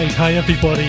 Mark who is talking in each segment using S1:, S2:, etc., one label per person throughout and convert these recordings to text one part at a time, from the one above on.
S1: Right, hi everybody.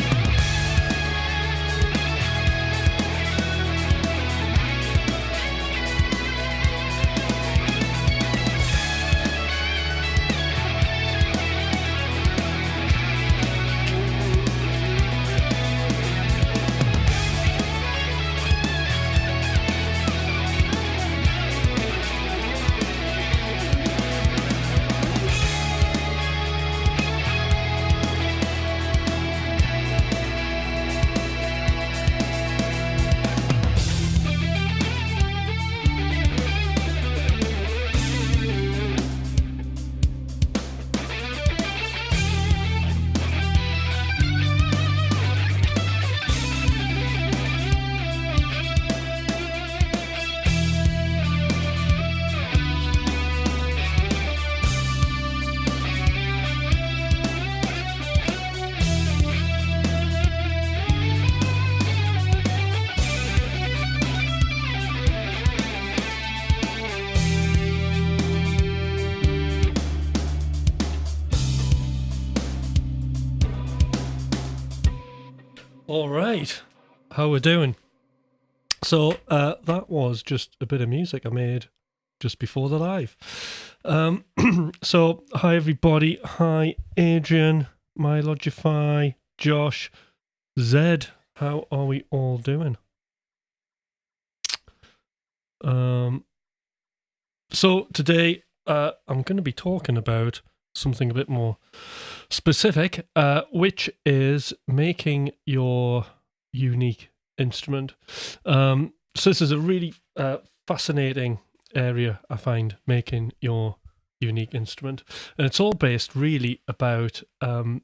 S1: All right, how we're doing? So that was just a bit of music I made just before the live. So hi everybody, hi Adrian, MyLogify, Josh, Zed. How are we all doing? So today I'm going to be talking about something a bit more specific, which is making your unique instrument. So this is a really fascinating area, I find, making your unique instrument. And it's all based really about, I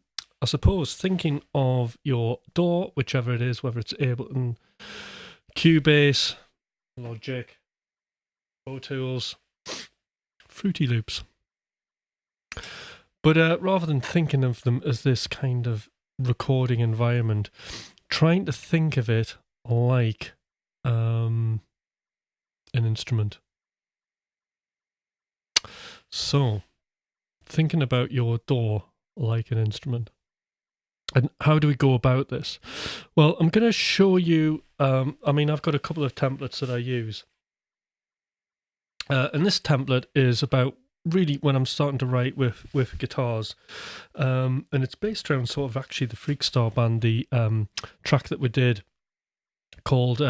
S1: suppose, thinking of your DAW, whichever it is, whether it's Ableton, Cubase, Logic, Pro Tools, Fruity Loops. But rather than thinking of them as this kind of recording environment, trying to think of it like an instrument. So, thinking about your DAW like an instrument. And how do we go about this? Well, I'm going to show you, I've got a couple of templates that I use. And this template is about really when I'm starting to write with guitars, and it's based around sort of actually the Freakstar band, the track that we did called,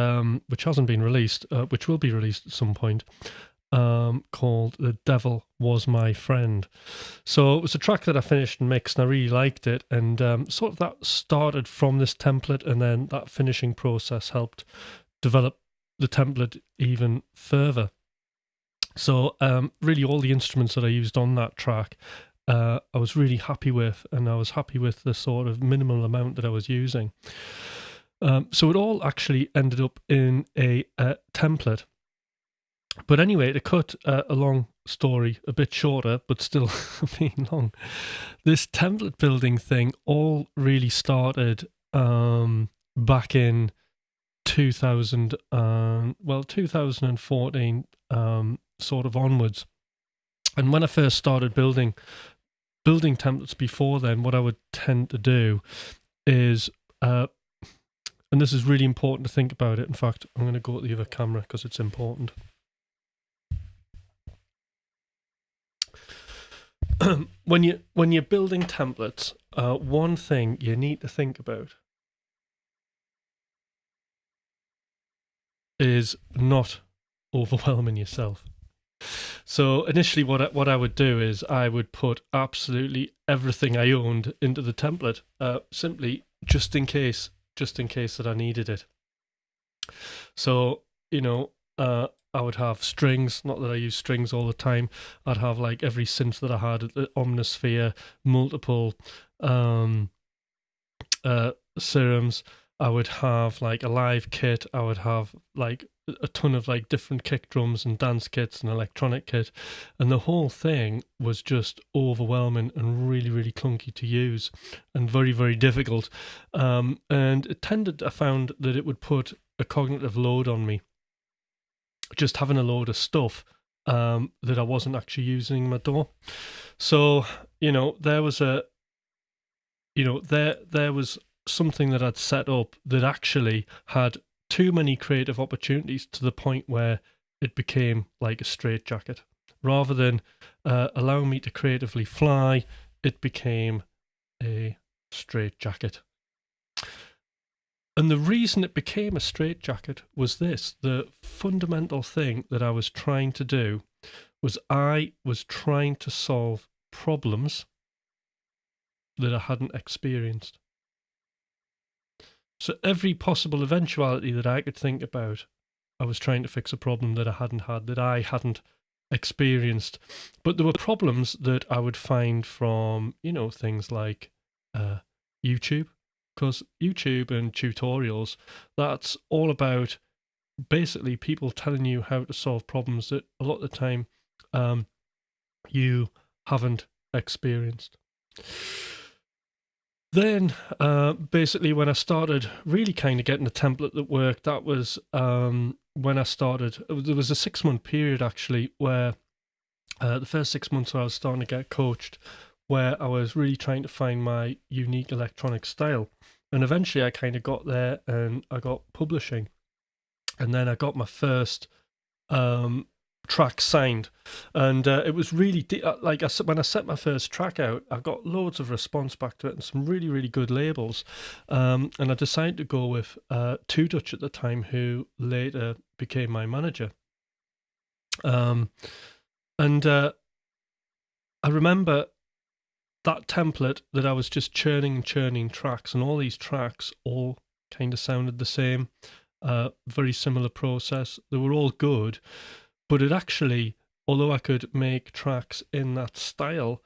S1: which hasn't been released, which will be released at some point, called The Devil Was My Friend. So it was a track that I finished and mixed and I really liked it, and sort of that started from this template, and then that finishing process helped develop the template even further. So really all the instruments that I used on that track, I was really happy with, and I was happy with the sort of minimal amount that I was using. So it all actually ended up in a template. But anyway, to cut a long story a bit shorter, but still being long, this template building thing all really started back in 2014, sort of onwards. And when I first started building templates before then, what I would tend to do is, and this is really important to think about it. In fact, I'm going to go to the other camera because it's important. When you're building templates, one thing you need to think about is not overwhelming yourself. So initially what I would do is I would put absolutely everything I owned into the template, simply just in case that I needed it. So, I would have strings, not that I use strings all the time. I'd have like every synth that I had at the Omnisphere, multiple serums. I would have like a live kit. I would have like a ton of like different kick drums and dance kits and electronic kit, and the whole thing was just overwhelming and really, really clunky to use and very, very difficult. And I found that it would put a cognitive load on me, just having a load of stuff that I wasn't actually using in my DAW. So, there was a there was something that I'd set up that actually had too many creative opportunities to the point where it became like a straitjacket. Rather than allowing me to creatively fly, it became a straitjacket. And the reason it became a straitjacket was this. The fundamental thing that I was trying to do was I was trying to solve problems that I hadn't experienced. So every possible eventuality that I could think about, I was trying to fix a problem that I hadn't had, that I hadn't experienced. But there were problems that I would find from, things like YouTube. Because YouTube and tutorials, that's all about basically people telling you how to solve problems that a lot of the time you haven't experienced. Then basically when I started really kind of getting a template that worked, that was when I started. There was a 6-month period actually where the first 6 months where I was starting to get coached, where I was really trying to find my unique electronic style. And eventually I kind of got there and I got publishing. And then I got my first track signed. And it was really, when I set my first track out, I got loads of response back to it and some really, really good labels. And I decided to go with Two Dutch at the time, who later became my manager. I remember that template that I was just churning and churning tracks, and all these tracks all kind of sounded the same, very similar process. They were all good, but it actually, although I could make tracks in that style,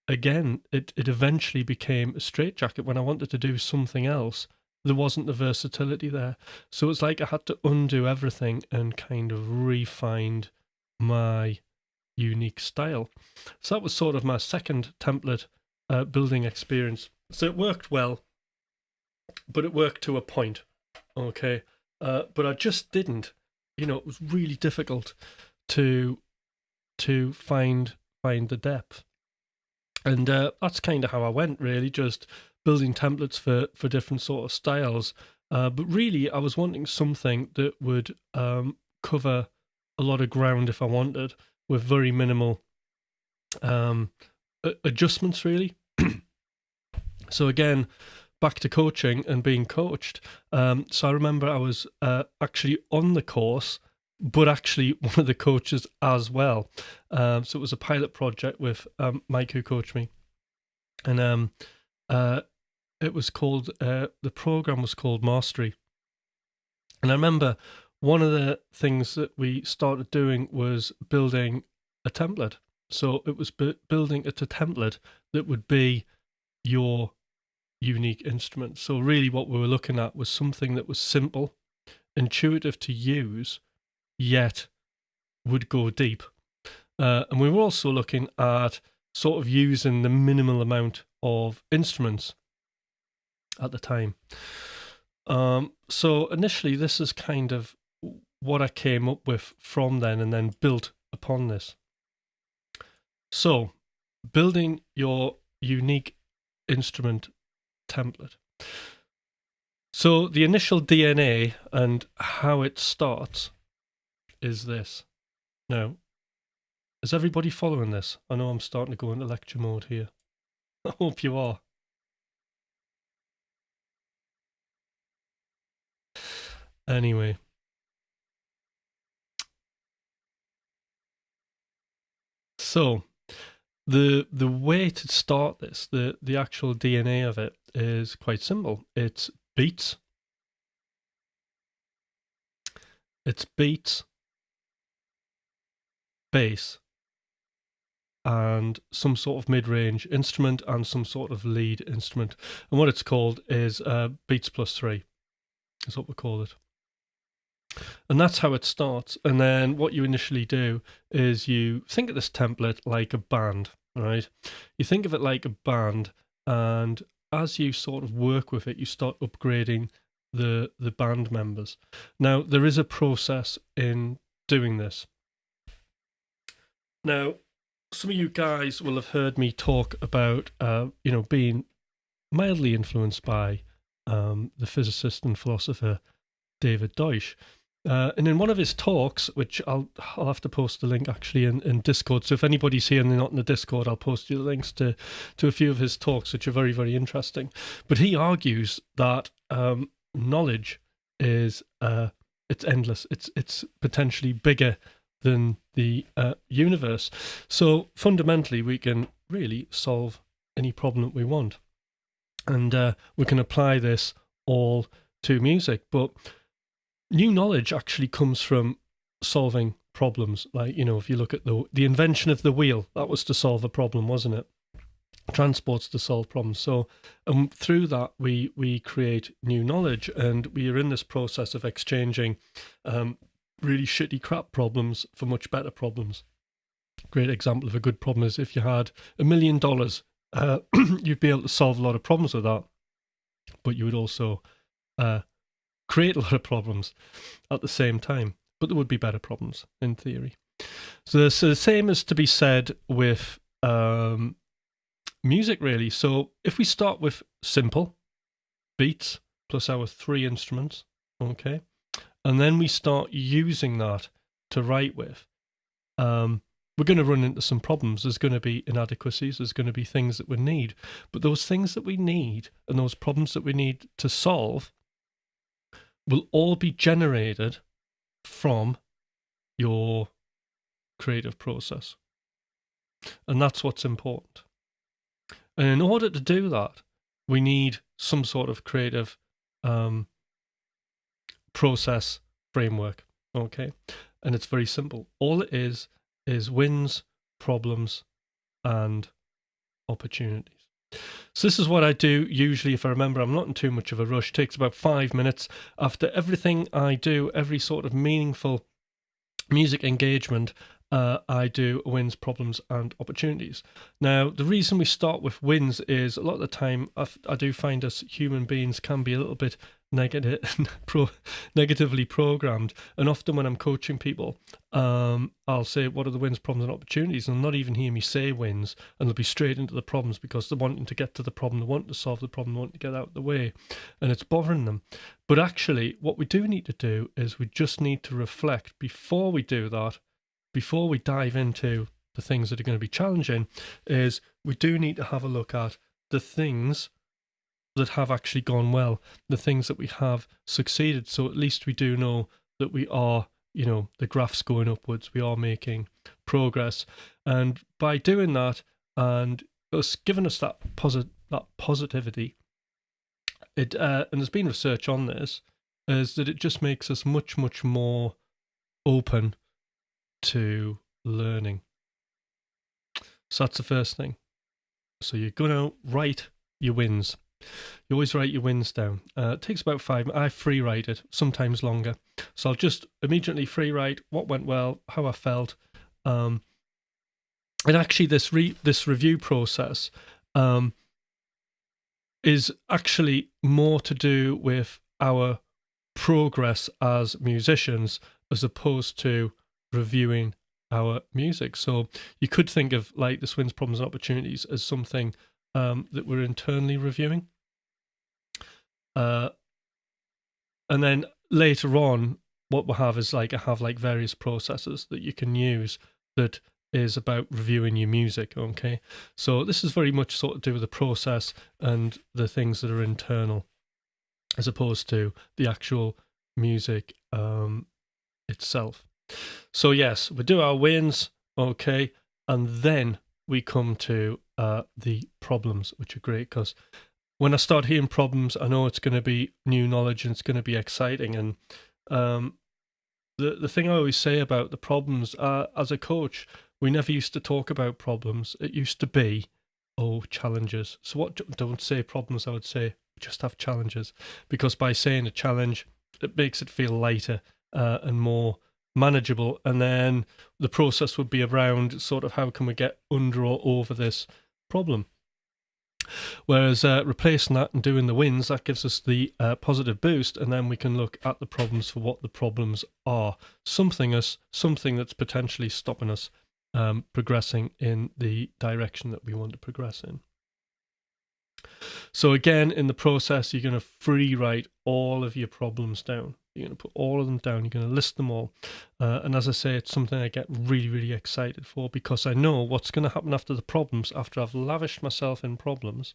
S1: again, it eventually became a straitjacket. When I wanted to do something else, there wasn't the versatility there. So it's like I had to undo everything and kind of re-find my unique style. So that was sort of my second template building experience. So it worked well, but it worked to a point. Okay. But I just didn't, it was really difficult to find the depth. And that's kind of how I went, really, just building templates for different sort of styles. But really, I was wanting something that would cover a lot of ground if I wanted, with very minimal adjustments, really. So again, back to coaching and being coached. So I remember I was actually on the course, but actually one of the coaches as well. So it was a pilot project with Mike, who coached me. And it was called, the program was called Mastery. And I remember one of the things that we started doing was building a template. So it was building a template that would be your unique instrument. So really what we were looking at was something that was simple, intuitive to use, yet would go deep. And we were also looking at sort of using the minimal amount of instruments at the time. So initially this is kind of what I came up with from then, and then built upon this. So building your unique instrument template. So the initial DNA and how it starts is this. Now, is everybody following this? I know I'm starting to go into lecture mode here. I hope you are. Anyway. So the way to start this, the actual DNA of it is quite simple. It's beats. It's beats, bass, and some sort of mid-range instrument and some sort of lead instrument. And what it's called is beats plus 3. Is what we call it. And that's how it starts. And then what you initially do is you think of this template like a band, right? You think of it like a band, and as you sort of work with it, you start upgrading the band members. Now, there is a process in doing this. Now, some of you guys will have heard me talk about, being mildly influenced by the physicist and philosopher David Deutsch. And in one of his talks, which I'll have to post the link actually in Discord. So if anybody's here and they're not in the Discord, I'll post you the links to a few of his talks, which are very, very interesting. But he argues that knowledge is it's endless. It's potentially bigger than the universe. So fundamentally, we can really solve any problem that we want, and we can apply this all to music. But new knowledge actually comes from solving problems. Like, if you look at the invention of the wheel, that was to solve a problem, wasn't it? Transport's to solve problems. So through that, we create new knowledge, and we are in this process of exchanging really shitty crap problems for much better problems. Great example of a good problem is if you had $1 million, you'd be able to solve a lot of problems with that, but you would also create a lot of problems at the same time, but there would be better problems in theory. So the same is to be said with music, really. So if we start with simple beats plus our 3 instruments, okay, and then we start using that to write with, we're going to run into some problems. There's going to be inadequacies. There's going to be things that we need. But those things that we need and those problems that we need to solve will all be generated from your creative process. And that's what's important. And in order to do that, we need some sort of creative process framework, okay? And it's very simple. All it is wins, problems, and opportunities. So this is what I do usually. If I remember, I'm not in too much of a rush. It takes about 5 minutes. After everything I do, every sort of meaningful music engagement, I do wins, problems, and opportunities. Now, the reason we start with wins is a lot of the time I do find us human beings can be a little bit negatively programmed. And often when I'm coaching people, I'll say, what are the wins, problems, and opportunities? And they'll not even hear me say wins, and they'll be straight into the problems because they're wanting to get to the problem, they want to solve the problem, they want to get out of the way, and it's bothering them. But actually, what we do need to do is we just need to reflect before we do that, before we dive into the things that are going to be challenging, is we do need to have a look at the things that have actually gone well, the things that we have succeeded. So at least we do know that we are, the graph's going upwards, we are making progress. And by doing that and giving us that positivity, and there's been research on this, is that it just makes us much, much more open to learning. So that's the first thing. So you're going to write your wins. You always write your wins down. It takes about 5 minutes. I free write it, sometimes longer. So I'll just immediately free write what went well, how I felt. And actually this review process is actually more to do with our progress as musicians as opposed to reviewing our music. So you could think of like this wins, problems, and opportunities as something that we're internally reviewing. And then later on, what we'll have is I have various processes that you can use that is about reviewing your music, okay? So this is very much sort of do with the process and the things that are internal as opposed to the actual music itself. So yes, we do our wins, okay, and then we come to the problems, which are great because when I start hearing problems, I know it's going to be new knowledge and it's going to be exciting. And the thing I always say about the problems, as a coach, we never used to talk about problems. It used to be, challenges. So don't say problems, I would say just have challenges, because by saying a challenge, it makes it feel lighter and more manageable. And then the process would be around sort of how can we get under or over this problem. Whereas replacing that and doing the wins, that gives us the positive boost, and then we can look at the problems for what the problems are. Something that's potentially stopping us progressing in the direction that we want to progress in. So again, in the process, you're going to free write all of your problems down. You're going to put all of them down. You're going to list them all. And as I say, it's something I get really, really excited for, because I know what's going to happen after the problems, after I've lavished myself in problems,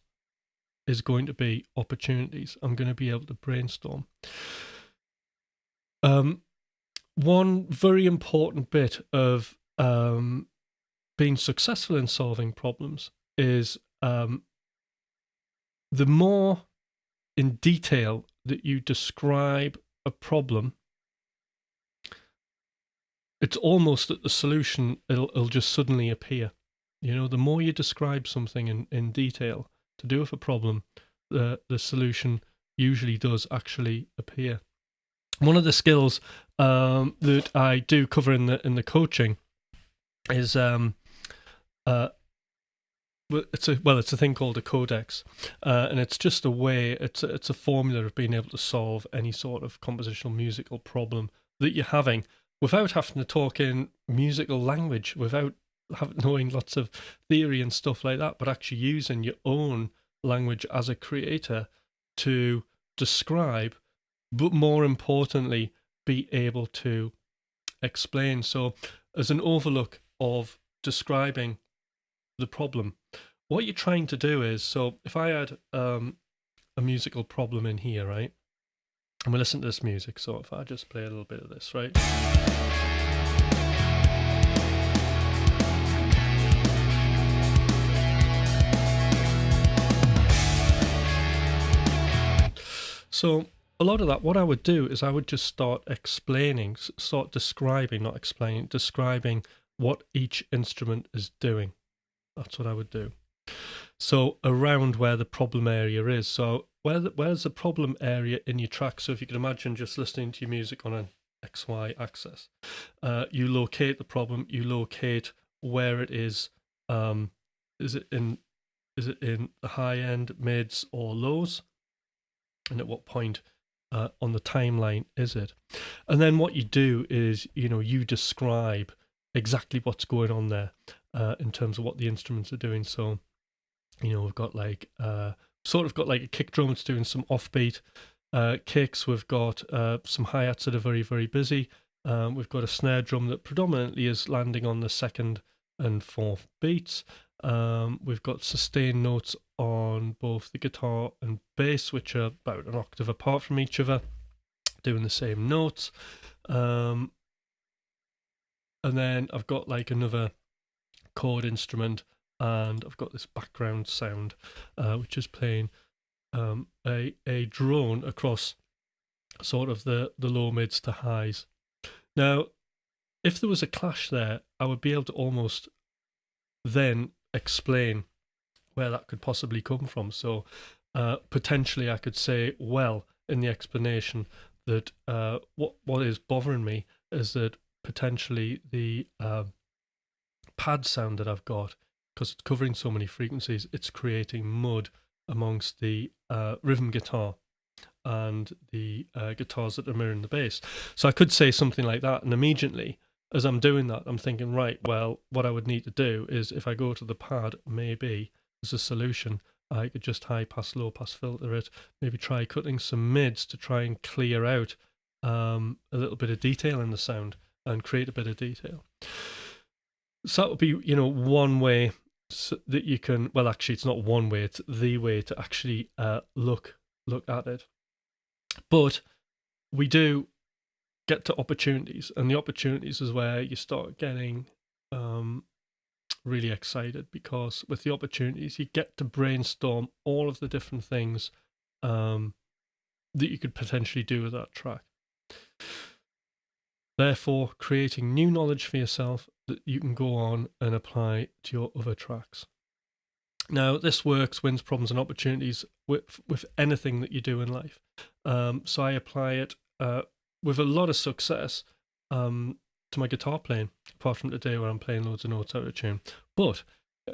S1: is going to be opportunities. I'm going to be able to brainstorm. One very important bit of being successful in solving problems is the more in detail that you describe a problem, it's almost that the solution, it'll just suddenly appear. You know, the more you describe something in detail to do with a problem, the solution usually does actually appear. One of the skills that I do cover in the coaching is it's a thing called a codex, and it's just a way. It's a formula of being able to solve any sort of compositional musical problem that you're having without having to talk in musical language, without knowing lots of theory and stuff like that, but actually using your own language as a creator to describe, but more importantly, be able to explain. So as an overlook of describing the problem, what you're trying to do is, so if I had a musical problem in here, right, and we listen to this music, so if I just play a little bit of this, right, so a lot of that, what I would do is I would just start explaining, start describing, not explaining, describing what each instrument is doing. That's what I would do. So around where the problem area is. So where's the problem area in your track? So if you can imagine just listening to your music on an XY axis, you locate the problem, you locate where it is. Is it in the high end, mids, or lows? And at what point on the timeline is it? And then what you do is, you describe exactly what's going on there in terms of what the instruments are doing. So, we've got like sort of got like a kick drum that's doing some offbeat kicks. We've got some hi-hats that are very, very busy. We've got a snare drum that predominantly is landing on the second and fourth beats. We've got sustained notes on both the guitar and bass, which are about an octave apart from each other, doing the same notes. And then I've got like another chord instrument, and I've got this background sound, which is playing a drone across sort of the low mids to highs. Now, if there was a clash there, I would be able to almost then explain where that could possibly come from. So potentially I could say, well, in the explanation that what is bothering me is that potentially the pad sound that I've got, because it's covering so many frequencies, it's creating mud amongst the rhythm guitar and the guitars that are mirroring the bass. So I could say something like that, and immediately as I'm doing that, I'm thinking, right, well, what I would need to do is if I go to the pad, maybe as a solution, I could just high pass, low pass filter it, maybe try cutting some mids to try and clear out a little bit of detail in the sound and create a bit of detail. So that would be, one way that you can, well, actually, it's not one way, it's the way to actually look at it. But we do get to opportunities, and the opportunities is where you start getting really excited, because with the opportunities you get to brainstorm all of the different things that you could potentially do with that track, therefore creating new knowledge for yourself that you can go on and apply to your other tracks. Now, this works, wins problems and opportunities with anything that you do in life. So I apply it with a lot of success to my guitar playing, apart from today where I'm playing loads of notes out of tune. But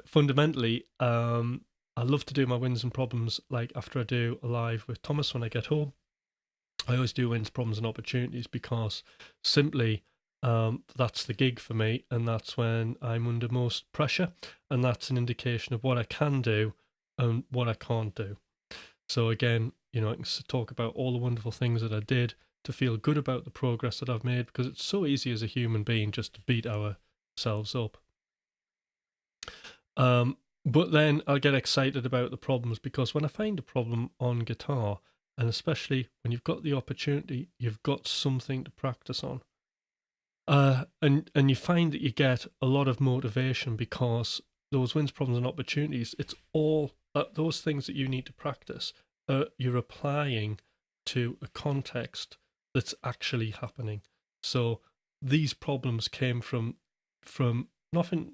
S1: fundamentally, I love to do my wins and problems like after I do a live with Thomas when I get home. I always do wins, problems and opportunities, because simply that's the gig for me, and that's when I'm under most pressure, and that's an indication of what I can do and what I can't do. So again, you know, I can talk about all the wonderful things that I did to feel good about the progress that I've made, because it's so easy as a human being just to beat ourselves up. But then I'll get excited about the problems, because when I find a problem on guitar, and especially when you've got the opportunity, you've got something to practice on. And you find that you get a lot of motivation, because those wins, problems, and opportunities, it's all those things that you need to practice, you're applying to a context that's actually happening. So these problems came from nothing,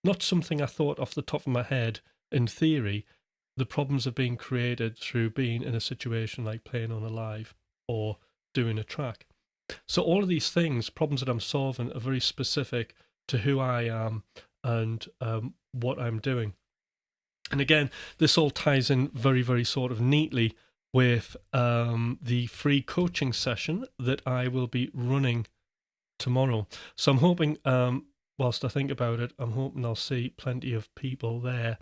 S1: not something I thought off the top of my head in theory. The problems are being created through being in a situation like playing on a live or doing a track. So all of these things, problems that I'm solving, are very specific to who I am and what I'm doing. And again, this all ties in very, very sort of neatly with the free coaching session that I will be running tomorrow. So I'm hoping, whilst I think about it, I'm hoping I'll see plenty of people there,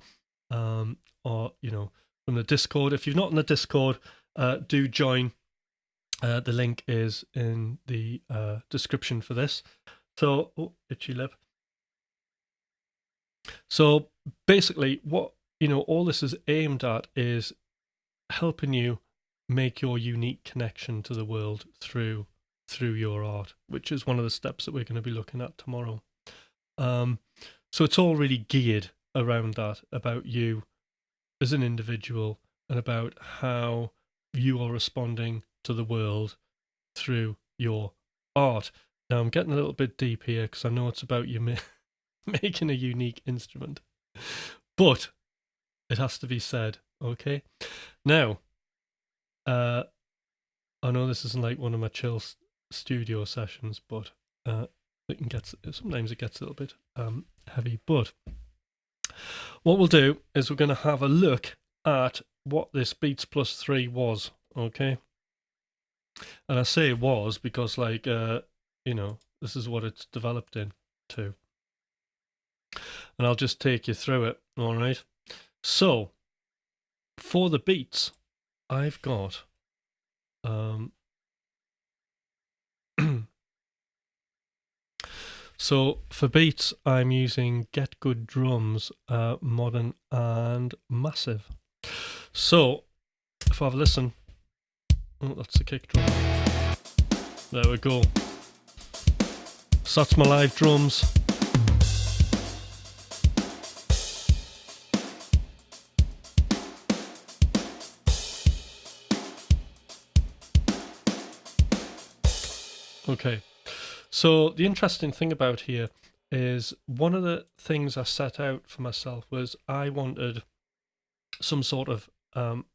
S1: or, you know, from the Discord. If you're not in the Discord, do join. The link is in the description for this. So, oh, itchy lip. So basically, what, you know, all this is aimed at is helping you make your unique connection to the world through your art, which is one of the steps that we're going to be looking at tomorrow. So it's all really geared around that, about you as an individual, and about how you are responding to the world through your art. Now I'm getting a little bit deep here, because I know it's about you making a unique instrument, but it has to be said. Okay, now I know this isn't like one of my chill studio sessions, but sometimes it gets a little bit heavy. But what we'll do is we're going to have a look at what this Beats Plus 3 was. Okay, and I say was because, like, you know, this is what it's developed into, and I'll just take you through it. All right. So for the beats, I've got so for beats, I'm using Get Good Drums, Modern and Massive. So if I have a listen, oh, that's the kick drum. There we go. So that's my live drums. Okay, so the interesting thing about here is, one of the things I set out for myself was I wanted some sort of,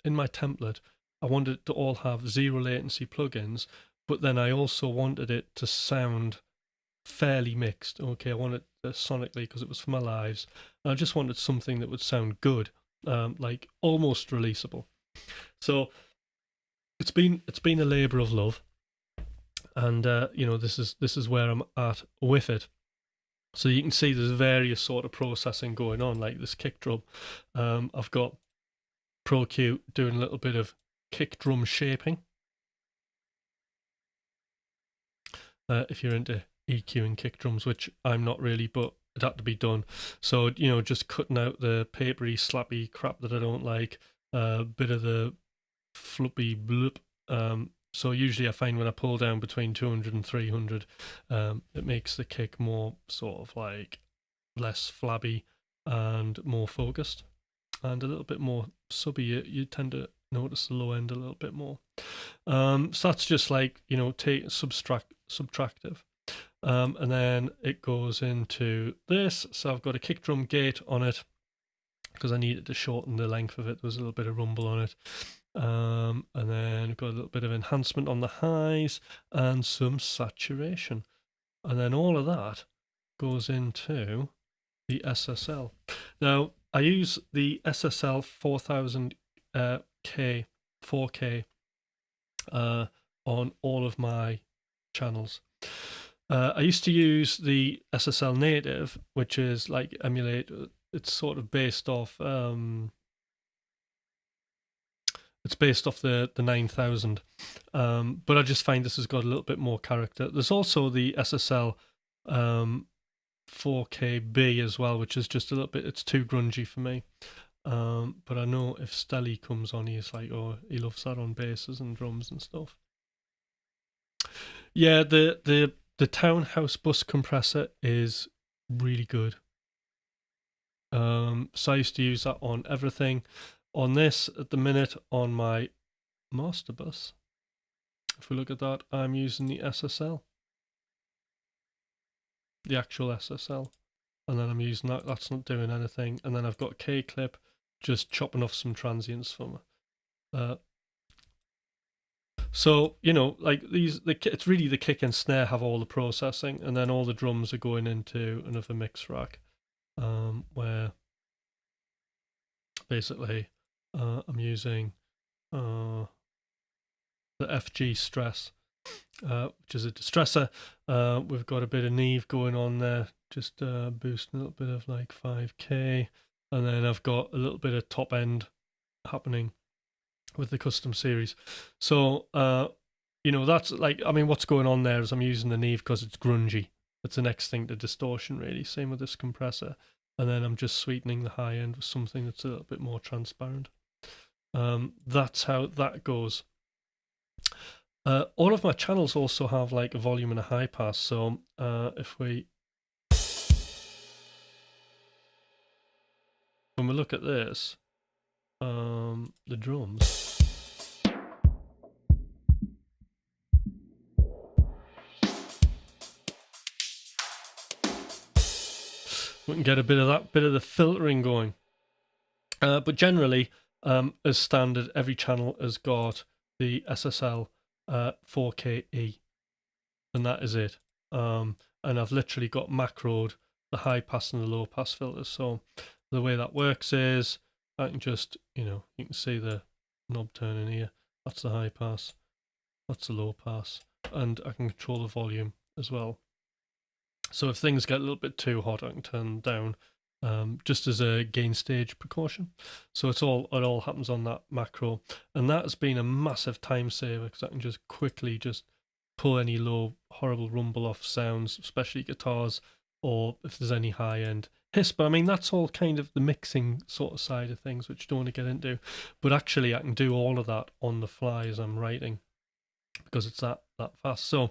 S1: in my template, I wanted it to all have zero latency plugins, but then I also wanted it to sound fairly mixed. Okay, I wanted it sonically, because it was for my lives, and I just wanted something that would sound good, like almost releasable. So it's been a labor of love. And you know, this is where I'm at with it. So you can see there's various sort of processing going on, like this kick drum. I've got Pro Q doing a little bit of kick drum shaping. If you're into EQ and kick drums, which I'm not really, but it had to be done. So, you know, just cutting out the papery, slappy crap that I don't like, a bit of the floppy bloop. So usually I find when I pull down between 200 and 300, it makes the kick more sort of like less flabby and more focused, and a little bit more subby. You tend to notice the low end a little bit more. So that's just like, you know, subtractive. And then it goes into this. So I've got a kick drum gate on it, because I needed to shorten the length of it. There was a little bit of rumble on it. And then we've got a little bit of enhancement on the highs and some saturation. And then all of that goes into the SSL. Now, I use the SSL 4000K 4K on all of my channels. I used to use the SSL native, which is like emulate. It's sort of based off It's based off the 9000, but I just find this has got a little bit more character. There's also the SSL 4KB as well, which is just a little bit, it's too grungy for me. But I know if Stelly comes on, he's like, oh, he loves that on basses and drums and stuff. Yeah, the Townhouse bus compressor is really good. So I used to use that on everything. On this, at the minute, on my master bus, if we look at that, I'm using the SSL. The actual SSL. And then I'm using that, that's not doing anything. And then I've got K-Clip just chopping off some transients for me. So, you know, like it's really the kick and snare have all the processing, and then all the drums are going into another mix rack, where basically I'm using the FG Stress, which is a distressor. We've got a bit of Neve going on there, just boosting a little bit of like 5K, and then I've got a little bit of top end happening with the custom series. So you know, that's like, I mean, what's going on there is I'm using the Neve because it's grungy. It's the next thing to distortion, really. Same with this compressor. And then I'm just sweetening the high end with something that's a little bit more transparent. That's how that goes. All of my channels also have like a volume and a high pass. So if when we look at this, the drums. We can get a bit of that, bit of the filtering going. But generally, as standard, every channel has got the SSL 4KE, and that is it. And I've literally got macroed the high pass and the low pass filters. So the way that works is I can just, you know, you can see the knob turning here. That's the high pass, that's the low pass, and I can control the volume as well. So if things get a little bit too hot, I can turn them down, just as a gain stage precaution. So it all happens on that macro, and that has been a massive time saver because I can just quickly just pull any low horrible rumble off sounds, especially guitars, or if there's any high end hiss. But I mean, that's all kind of the mixing sort of side of things, which I don't want to get into. But actually, I can do all of that on the fly as I'm writing because it's that fast. So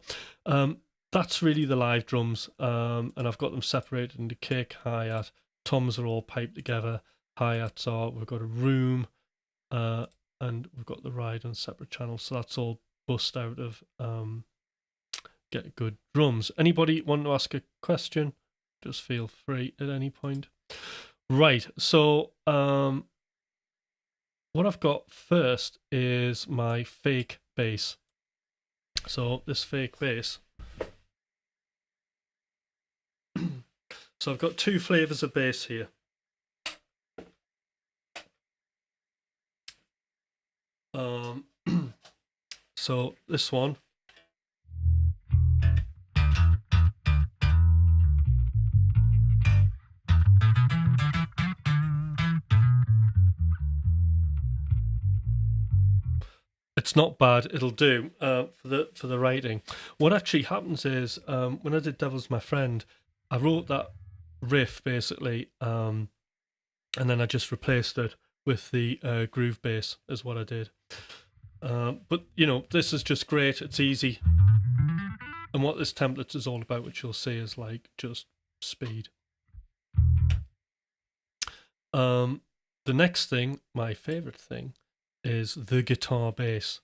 S1: that's really the live drums, and I've got them separated into kick, hi-hat. Toms are all piped together. Hi-hats are, we've got a room, and we've got the ride on separate channels. So that's all bust out of Get Good Drums. Anybody want to ask a question? Just feel free at any point. Right, so what I've got first is my fake bass. So this fake bass. So I've got two flavors of bass here. So this one. It's not bad. It'll do for the writing. What actually happens is when I did Devil's My Friend, I wrote that riff basically, and then I just replaced it with the groove bass is what I did. But you know, this is just great. It's easy, and what this template is all about, which you'll see, is like just speed. The next thing, my favorite thing, is the guitar bass.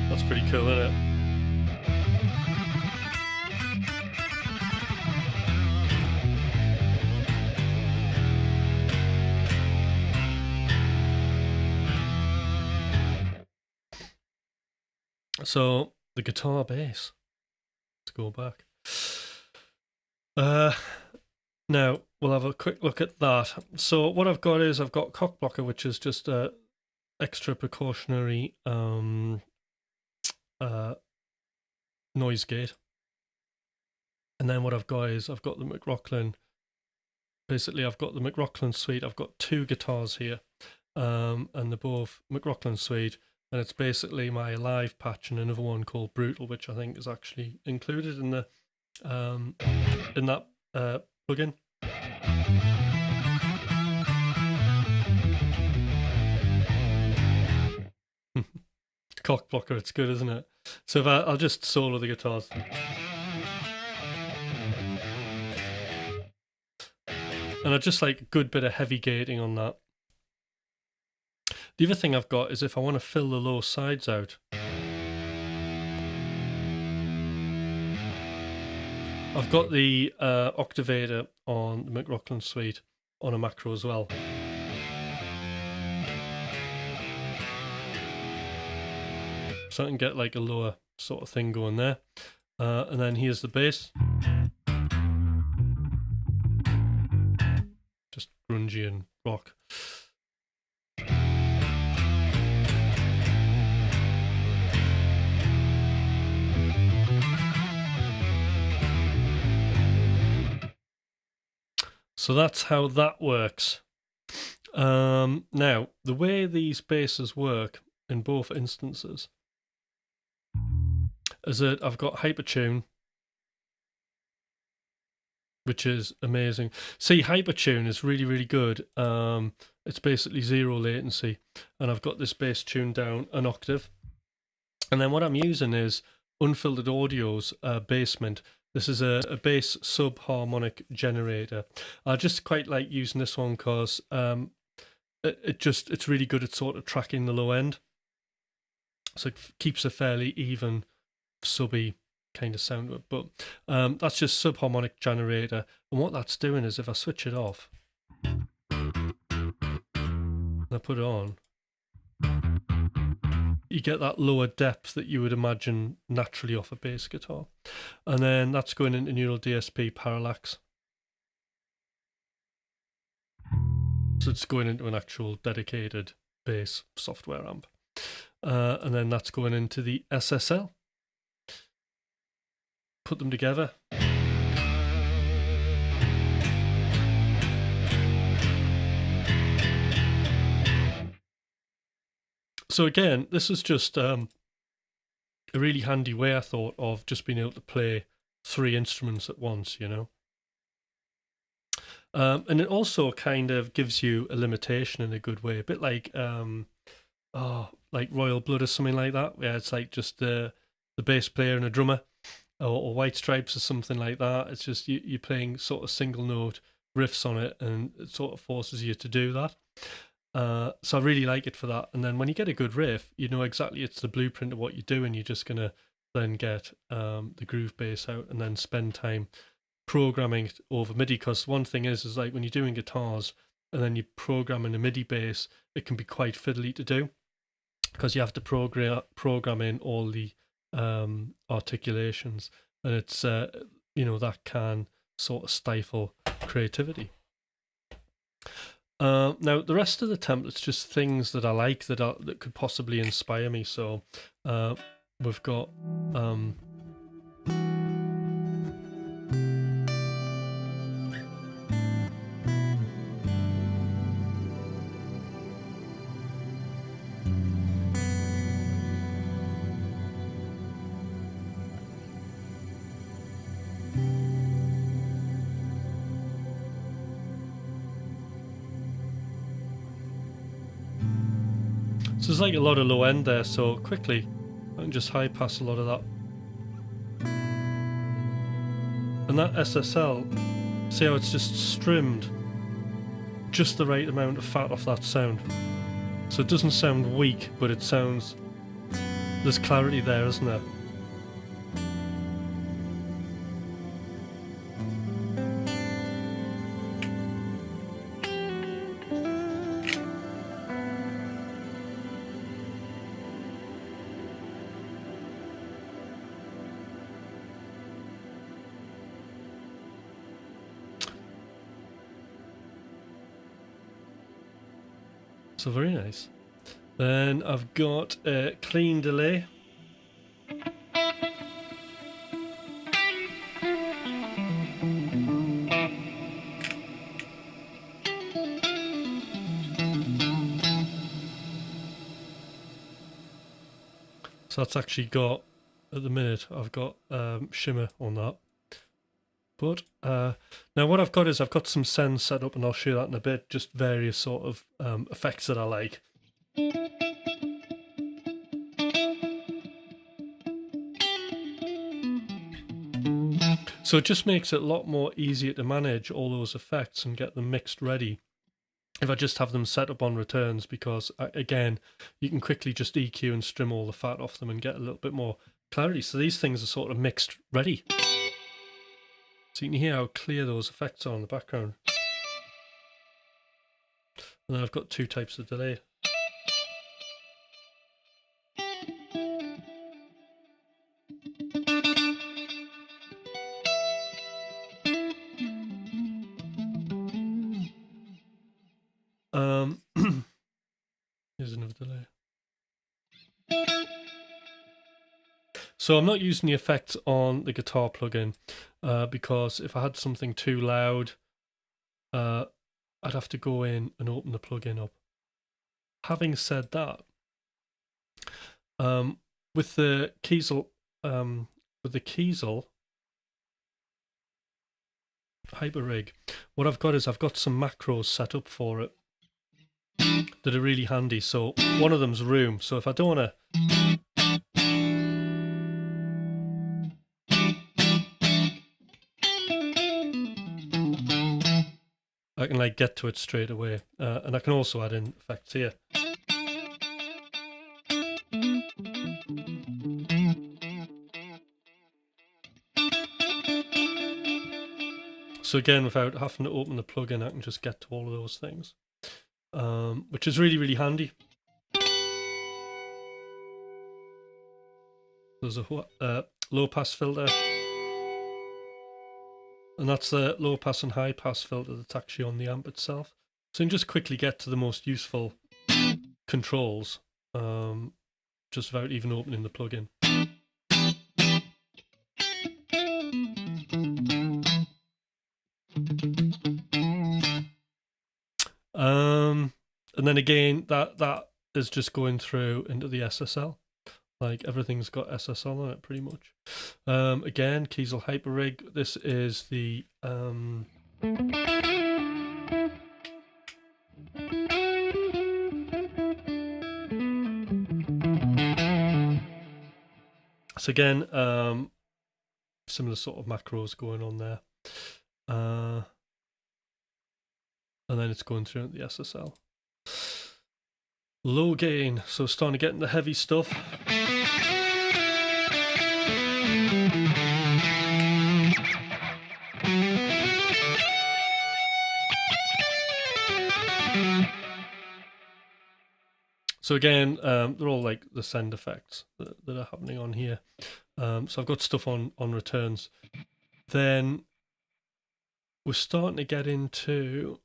S1: That's pretty cool, isn't it? So the guitar bass. Let's go back. Now we'll have a quick look at that. So what I've got is I've got Cock Blocker, which is just a extra precautionary noise gate. And then what I've got is I've got the McRocklin basically I've got the McRocklin suite. I've got 2 guitars here, and they're both McRocklin suite, and it's basically my live patch and another one called Brutal, which I think is actually included in the in that plugin. Cock blocker, it's good, isn't it? So if I'll just solo the guitars. And I just like a good bit of heavy gating on that. The other thing I've got is if I want to fill the low sides out, I've got the octavator on the McRocklin suite on a macro as well. So I can get like a lower sort of thing going there. And then here's the bass. Just grungy and rock. So that's how that works. Now, the way these basses work in both instances is that I've got Hypertune, which is amazing. See, Hypertune is really, really good. It's basically 0 latency, and I've got this bass tuned down an octave. And then what I'm using is Unfiltered Audio's Basement. This is a bass sub-harmonic generator. I just quite like using this one because it's really good at sort of tracking the low end. So it keeps a fairly even subby kind of sound to it. But that's just sub-harmonic generator. And what that's doing is if I switch it off and I put it on, you get that lower depth that you would imagine naturally off a bass guitar. And then that's going into Neural DSP Parallax. So it's going into an actual dedicated bass software amp. And then that's going into the SSL. Put them together. So again, this is just a really handy way, I thought, of just being able to play 3 instruments at once, you know. And it also kind of gives you a limitation in a good way, a bit like like Royal Blood or something like that. Yeah, it's like just the bass player and a drummer, or White Stripes or something like that. It's just you're playing sort of single note riffs on it, and it sort of forces you to do that. So I really like it for that. And then when you get a good riff, you know exactly it's the blueprint of what you're doing. You're just gonna then get the groove bass out and then spend time programming it over MIDI. Because one thing is like when you're doing guitars and then you're programming a MIDI bass, it can be quite fiddly to do because you have to program in all the articulations, and it's you know, that can sort of stifle creativity. Now the rest of the templates just things that I like that could possibly inspire me. So we've got so there's like a lot of low end there, so quickly I can just high pass a lot of that. And that SSL, see how it's just strimmed just the right amount of fat off that sound. So it doesn't sound weak, but it sounds, there's clarity there, isn't there? So very nice. Then I've got a clean delay. So that's actually got, at the minute, I've got shimmer on that. But now what I've got is I've got some sends set up, and I'll show you that in a bit, just various sort of effects that I like. So it just makes it a lot more easier to manage all those effects and get them mixed ready if I just have them set up on returns, because again, you can quickly just EQ and trim all the fat off them and get a little bit more clarity. So these things are sort of mixed ready. So you can hear how clear those effects are in the background. And then I've got two types of delay. Here's another delay. So I'm not using the effects on the guitar plugin because if I had something too loud, I'd have to go in and open the plugin up. Having said that, with the Kiesel, Hyper Rig, what I've got is I've got some macros set up for it that are really handy. So one of them's room. So if I don't want to I can like get to it straight away, and I can also add in effects here. So again, without having to open the plugin, I can just get to all of those things, which is really, really handy. There's a low pass filter. And that's the low pass and high pass filter that's actually on the amp itself. So you can just quickly get to the most useful controls just without even opening the plugin. And then again, that is just going through into the SSL. Like everything's got SSL on it pretty much. Again, Kiesel Hyper Rig. This is the so again, similar sort of macros going on there. And then it's going through the SSL. Low gain, so starting to get into the heavy stuff. So again, they're all like the send effects that are happening on here. So I've got stuff on returns. Then we're starting to get into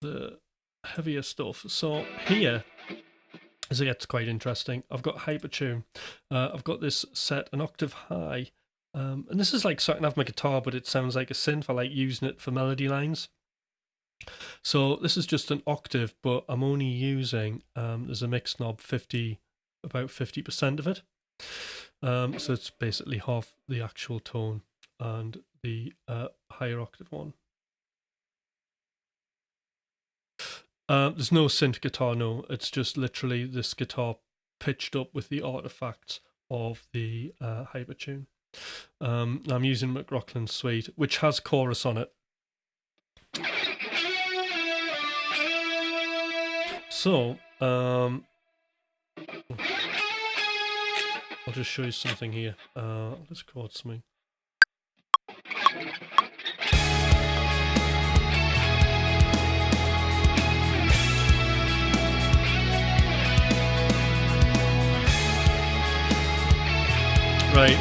S1: the heavier stuff. So here, as it gets quite interesting, I've got Hypertune. I've got this set an octave high. And this is like starting to have my guitar, but it sounds like a synth. I like using it for melody lines. So this is just an octave, but I'm only using, there's a mix knob, about 50% of it. So it's basically half the actual tone and the higher octave one. There's no synth guitar, no. It's just literally this guitar pitched up with the artifacts of the Hypertune. I'm using McRocklin Suite, which has chorus on it. So, I'll just show you something here. Let's record something. Right.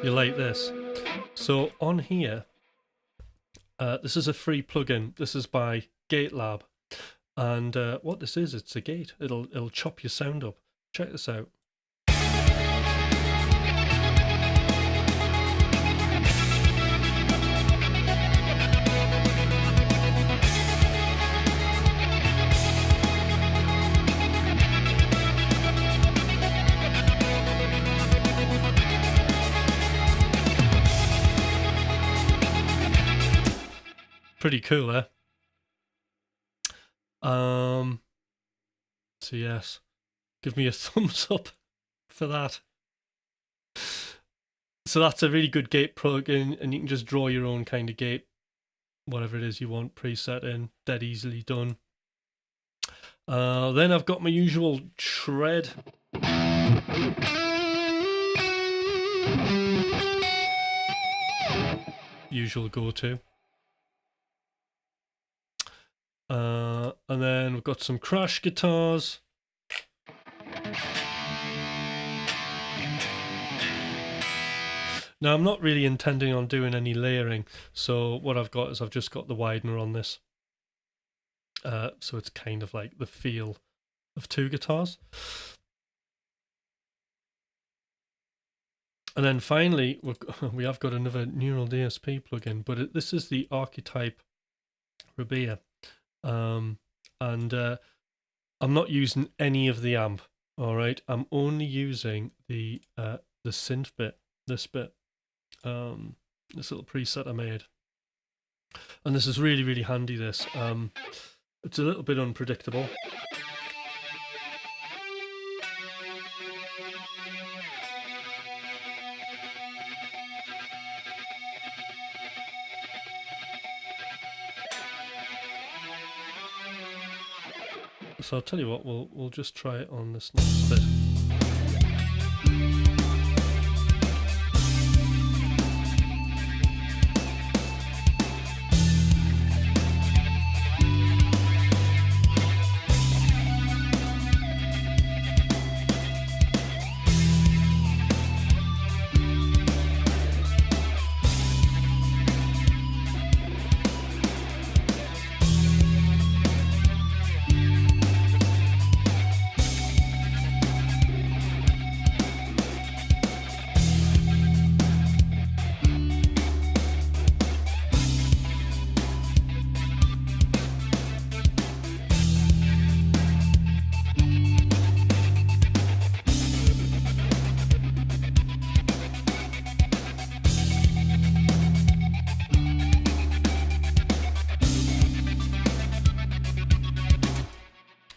S1: You like this? So on here, this is a free plugin. This is by GateLab, and what this is, it's a gate. It'll chop your sound up. Check this out. Pretty cool, eh? So yes, give me a thumbs up for that. So that's a really good gate plugin, and you can just draw your own kind of gate, whatever it is you want, preset in, dead easily done. Then I've got my usual shred. Usual go-to. And then we've got some crash guitars. Now, I'm not really intending on doing any layering, so what I've got is I've just got the widener on this. So it's kind of like the feel of two guitars. And then finally, we have got another neural DSP plugin, but this is the Archetype Rabea. And I'm not using any of the amp, all right? I'm only using the synth bit, this bit, this little preset I made. And this is really, really handy, this. It's a little bit unpredictable. So I'll tell you what, we'll just try it on this next bit.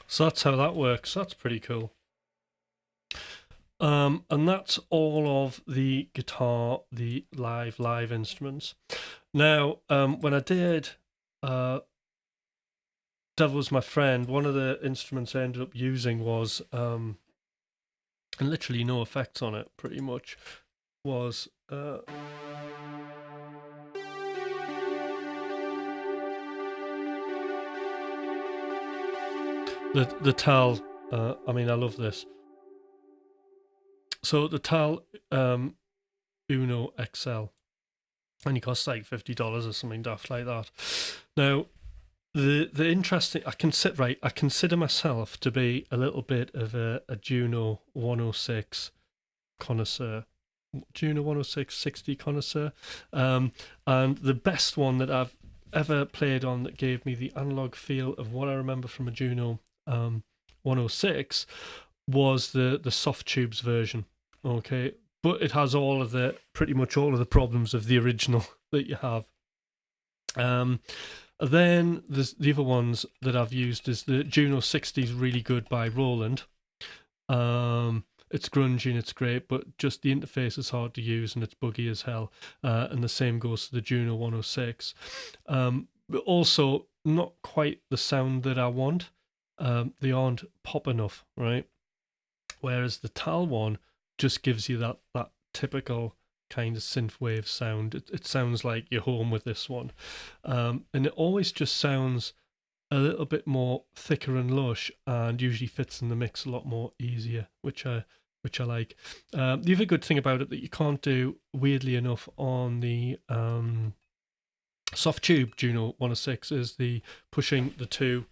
S1: So that's how that works. That's pretty cool. And that's all of the guitar, the live instruments. Now, when I did Devil's My Friend, one of the instruments I ended up using was, and literally no effects on it, pretty much, was the Tal. I mean, I love this. So the Tal Uno XL, and it costs like $50 or something daft like that. Now, the interesting, I consider myself to be a little bit of a Juno 106 connoisseur. Juno 106 60 connoisseur. And the best one that I've ever played on that gave me the analog feel of what I remember from a Juno 106 was the soft tubes version. Okay, but it has pretty much all of the problems of the original that you have. Then the other ones that I've used is the Juno 60 is really good by Roland. It's grungy and it's great, but just the interface is hard to use and it's buggy as hell. And the same goes to the Juno 106. But also not quite the sound that I want. They aren't pop enough, right? Whereas the Tal one just gives you that typical kind of synthwave sound. It sounds like you're home with this one. And it always just sounds a little bit more thicker and lush, and usually fits in the mix a lot more easier, which I like. The other good thing about it that you can't do, weirdly enough, on the soft tube Juno 106 is the pushing the two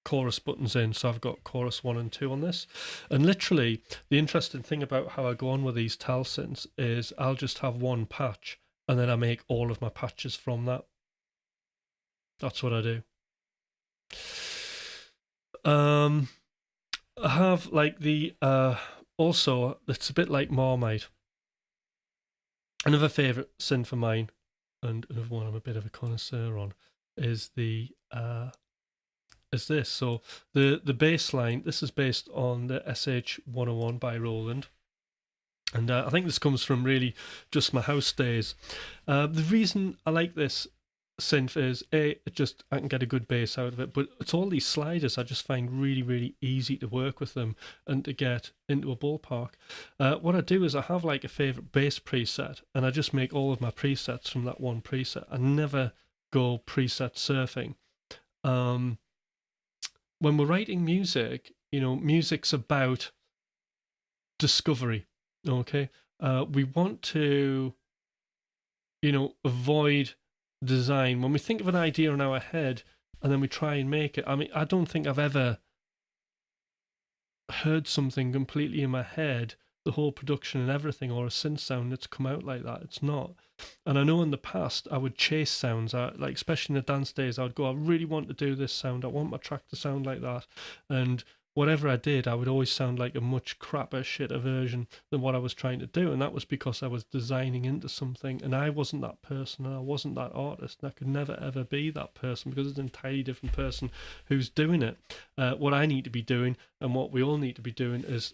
S1: chorus buttons in. So I've got chorus 1 and 2 on this, and literally the interesting thing about how I go on with these Tal synths is I'll just have one patch and then I make all of my patches from that. That's what I do. I have like the also, it's a bit like Marmite, another favorite synth of mine. and another one I'm a bit of a connoisseur on, is this. So the bass line, this is based on the SH-101 by Roland. And I think this comes from really just my house days. The reason I like this synth is I can get a good bass out of it, but it's all these sliders I just find really, really easy to work with them and to get into a ballpark. What I do is I have like a favorite bass preset, and I just make all of my presets from that one preset. I never go preset surfing. When we're writing music, music's about discovery. Okay, we want to, avoid design. When we think of an idea in our head and then we try and make it, I mean, I don't think I've ever heard something completely in my head, the whole production and everything, or a synth sound that's come out like that. It's not. And I know in the past I would chase sounds, like especially in the dance days, I would go, I really want to do this sound, I want my track to sound like that, and whatever I did, I would always sound like a much crapper, shitter version than what I was trying to do. And that was because I was designing into something, and I wasn't that person, and I wasn't that artist, and I could never, ever be that person, because it's an entirely different person who's doing it. What I need to be doing, and what we all need to be doing, is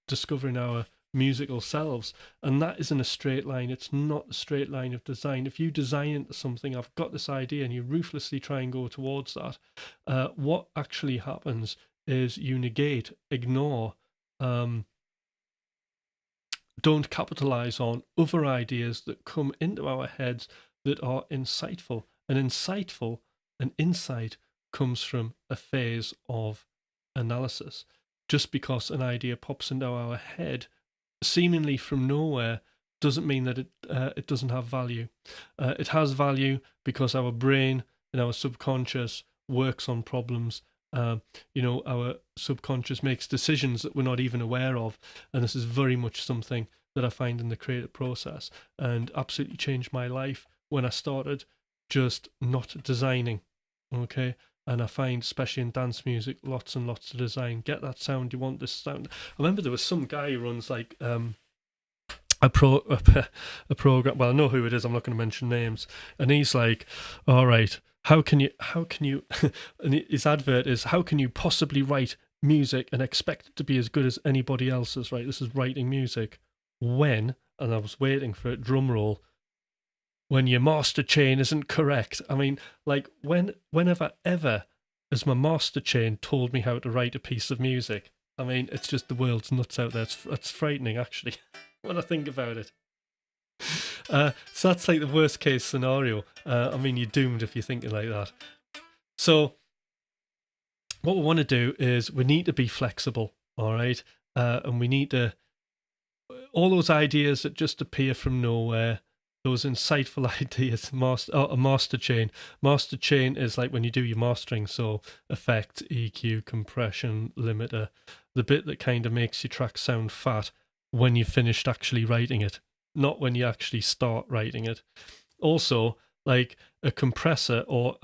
S1: discovering our musical selves. And that isn't a straight line. It's not a straight line of design. If you design into something, I've got this idea, and you ruthlessly try and go towards that, what actually happens is you negate, ignore, don't capitalize on other ideas that come into our heads that are insightful. And insight comes from a phase of analysis. Just because an idea pops into our head, seemingly from nowhere, doesn't mean that it doesn't have value. It has value because our brain and our subconscious works on problems. Our subconscious makes decisions that we're not even aware of, and this is very much something that I find in the creative process, and absolutely changed my life when I started just not designing. Okay, and I find, especially in dance music, lots and lots of design. Get that sound, you want this sound. I remember there was some guy who runs like a program. Well, I know who it is. I'm not going to mention names, and he's like, all right, how can you and his advert is, how can you possibly write music and expect it to be as good as anybody else's, right? This is writing music when, and I was waiting for it, drum roll, when your master chain isn't correct. I mean, like, whenever ever has my master chain told me how to write a piece of music? I mean, it's just the world's nuts out there. It's frightening, actually, when I think about it. So that's like the worst case scenario. I mean, you're doomed if you're thinking like that. So what we want to do is we need to be flexible, all right? And we need to, all those ideas that just appear from nowhere, those insightful ideas, a master chain. Master chain is like when you do your mastering, so effect, EQ, compression, limiter, the bit that kind of makes your track sound fat when you've finished actually writing it, not when you actually start writing it. Also, like a compressor or,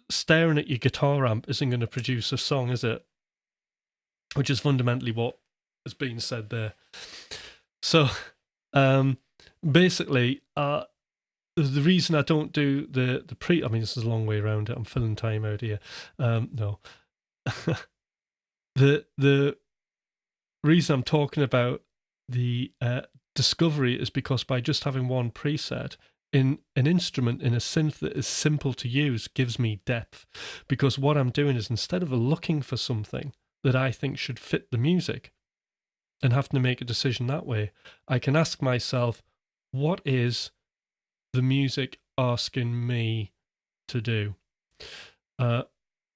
S1: staring at your guitar amp isn't going to produce a song, is it? Which is fundamentally what has been said there. So, basically, the reason I don't do the I mean, this is a long way around it. I'm filling time out here. No. The reason I'm talking about the discovery is because by just having one preset in an instrument, in a synth that is simple to use, gives me depth. Because what I'm doing is, instead of looking for something that I think should fit the music and having to make a decision that way, I can ask myself, what is the music asking me to do? And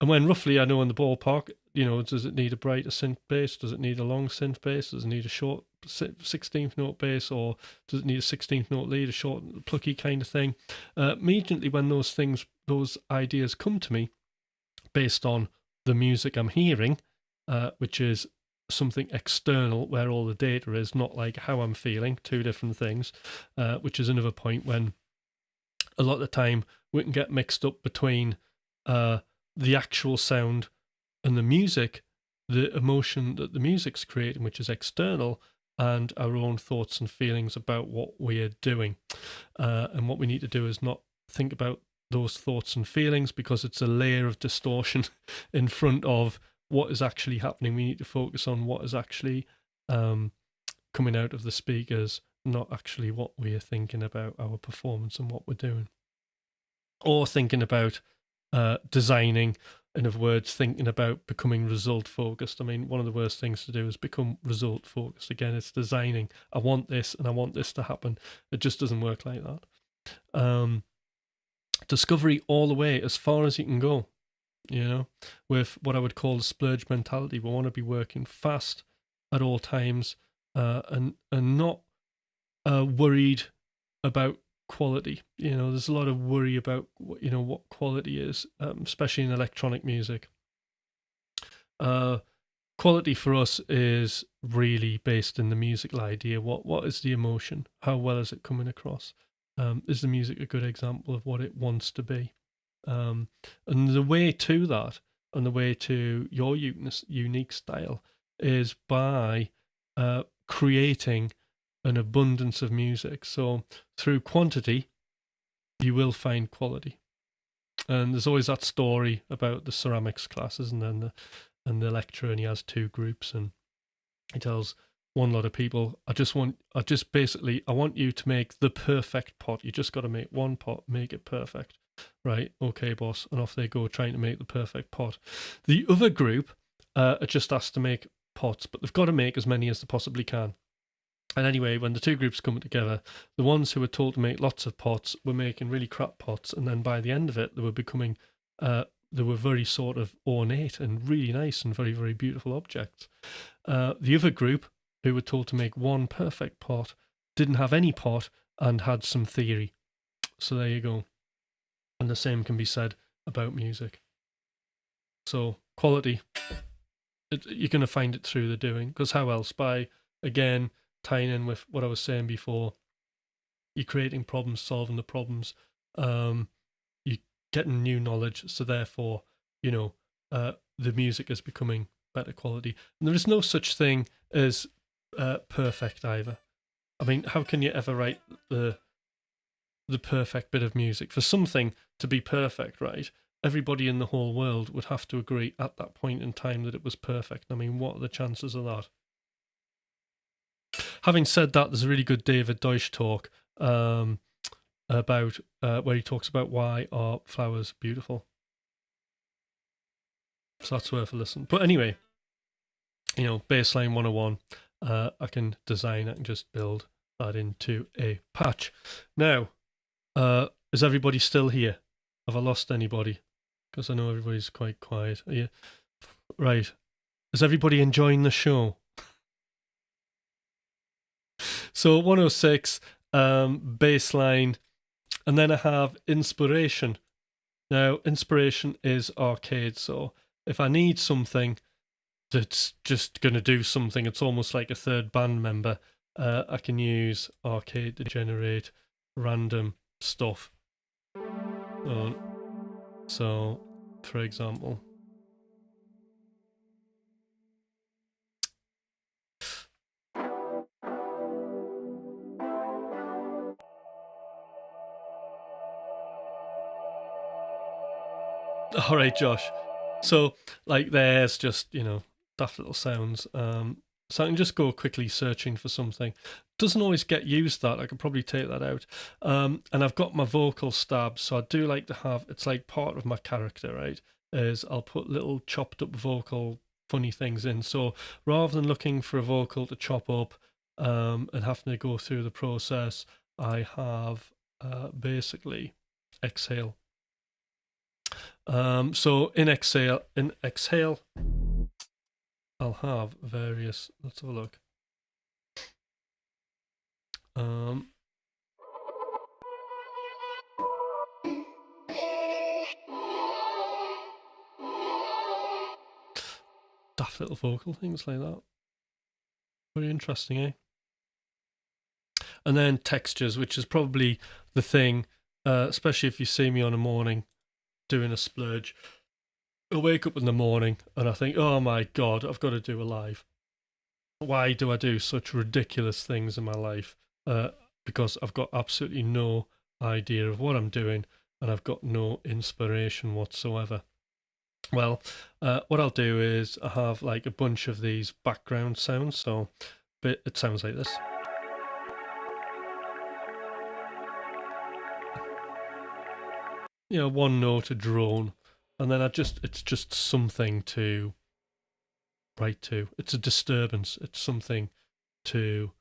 S1: when roughly I know in the ballpark, does it need a brighter synth bass? Does it need a long synth bass? Does it need a short 16th note bass? Or does it need a 16th note lead, a short plucky kind of thing? Immediately when those ideas come to me based on the music I'm hearing, which is something external where all the data is, not like how I'm feeling, two different things, which is another point when a lot of the time we can get mixed up between the actual sound and the music, the emotion that the music's creating, which is external, and our own thoughts and feelings about what we're doing. And what we need to do is not think about those thoughts and feelings, because it's a layer of distortion in front of what is actually happening. We need to focus on what is actually coming out of the speakers, not actually what we're thinking about our performance and what we're doing. Or thinking about designing, in other words, thinking about becoming result focused. I mean, one of the worst things to do is become result focused. Again, it's designing. I want this and I want this to happen. It just doesn't work like that. Discovery all the way, as far as you can go, with what I would call the splurge mentality. We want to be working fast at all times, and not worried about quality. There's a lot of worry about what quality is, especially in electronic music. Quality for us is really based in the musical idea. What is the emotion? How well is it coming across? Is the music a good example of what it wants to be? And the way to that, and the way to your unique style, is by creating an abundance of music. So through quantity, you will find quality. And there's always that story about the ceramics classes, and then the lecturer, and he has two groups, and he tells one lot of people, I want you to make the perfect pot. You just got to make one pot, make it perfect. Right, okay, boss. And off they go, trying to make the perfect pot. The other group are just asked to make pots, but they've got to make as many as they possibly can. And anyway, when the two groups come together, the ones who were told to make lots of pots were making really crap pots, and then by the end of it, they were becoming, they were very sort of ornate and really nice and very, very beautiful objects. The other group, who were told to make one perfect pot, didn't have any pot and had some theory. So there you go. And the same can be said about music. So quality, you're going to find it through the doing, because how else? By, again, tying in with what I was saying before, you're creating problems, solving the problems, you're getting new knowledge, so therefore, the music is becoming better quality. And there is no such thing as perfect either. I mean, how can you ever write the perfect bit of music? For something to be perfect, right, everybody in the whole world would have to agree at that point in time that it was perfect. I mean, what are the chances of that? Having said that, there's a really good David Deutsch talk about where he talks about why are flowers beautiful. So that's worth a listen. But anyway, baseline 101, I can just build that into a patch. Now, is everybody still here? Have I lost anybody? Because I know everybody's quite quiet. Are you? Right. Is everybody enjoying the show? So 106, baseline, and then I have inspiration. Now, inspiration is arcade, so if I need something that's just going to do something, it's almost like a third band member, I can use arcade to generate random stuff. So, for example, all right, Josh. So, like, there's just, daft little sounds. So I can just go quickly searching for something. Doesn't always get used, that. I could probably take that out. And I've got my vocal stabs, so I do like to have, it's like part of my character, right? Is I'll put little chopped up vocal funny things in. So rather than looking for a vocal to chop up and having to go through the process, I have basically exhale. So in exhale, I'll have various, let's have a look. Daft little vocal things like that. Very interesting, eh? And then textures, which is probably the thing, especially if you see me on a morning doing a splurge. I wake up in the morning and I think, oh my God, I've got to do a live. why do I do such ridiculous things in my life? Because I've got absolutely no idea of what I'm doing, and I've got no inspiration whatsoever. Well, what I'll do is I have like a bunch of these background sounds, so it sounds like this. You know, one note, a drone, and then it's just something to write to. It's a disturbance. It's something to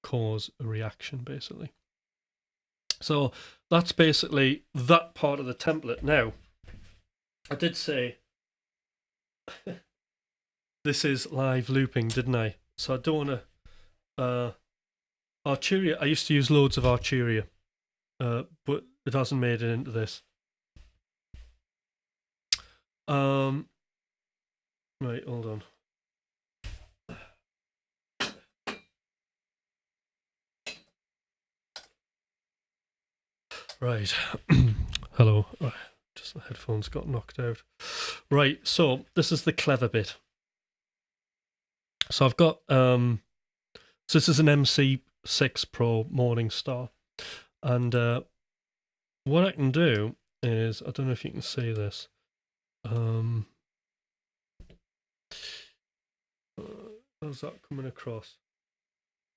S1: cause a reaction, basically. So that's basically that part of the template. Now, I did say this is live looping, didn't I? So I don't want to... Arturia, I used to use loads of Arturia, but it hasn't made it into this. Right, hold on. Right. Hello. Just my headphones got knocked out. Right, so this is the clever bit. So I've got so this is an MC6 Pro Morningstar, and what I can do is, I don't know if you can see this. How's that coming across?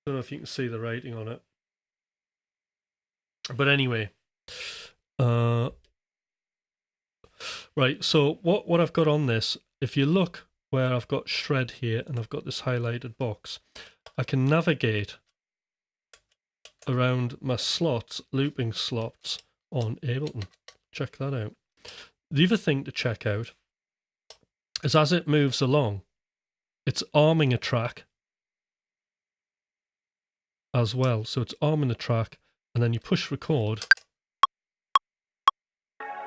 S1: I don't know if you can see the writing on it. But anyway, right, so what I've got on this, if you look where I've got shred here and I've got this highlighted box, I can navigate around my slots, looping slots on Ableton. Check that out. The other thing to check out is as it moves along, it's arming a track as well. So it's arming a track, and then you push record,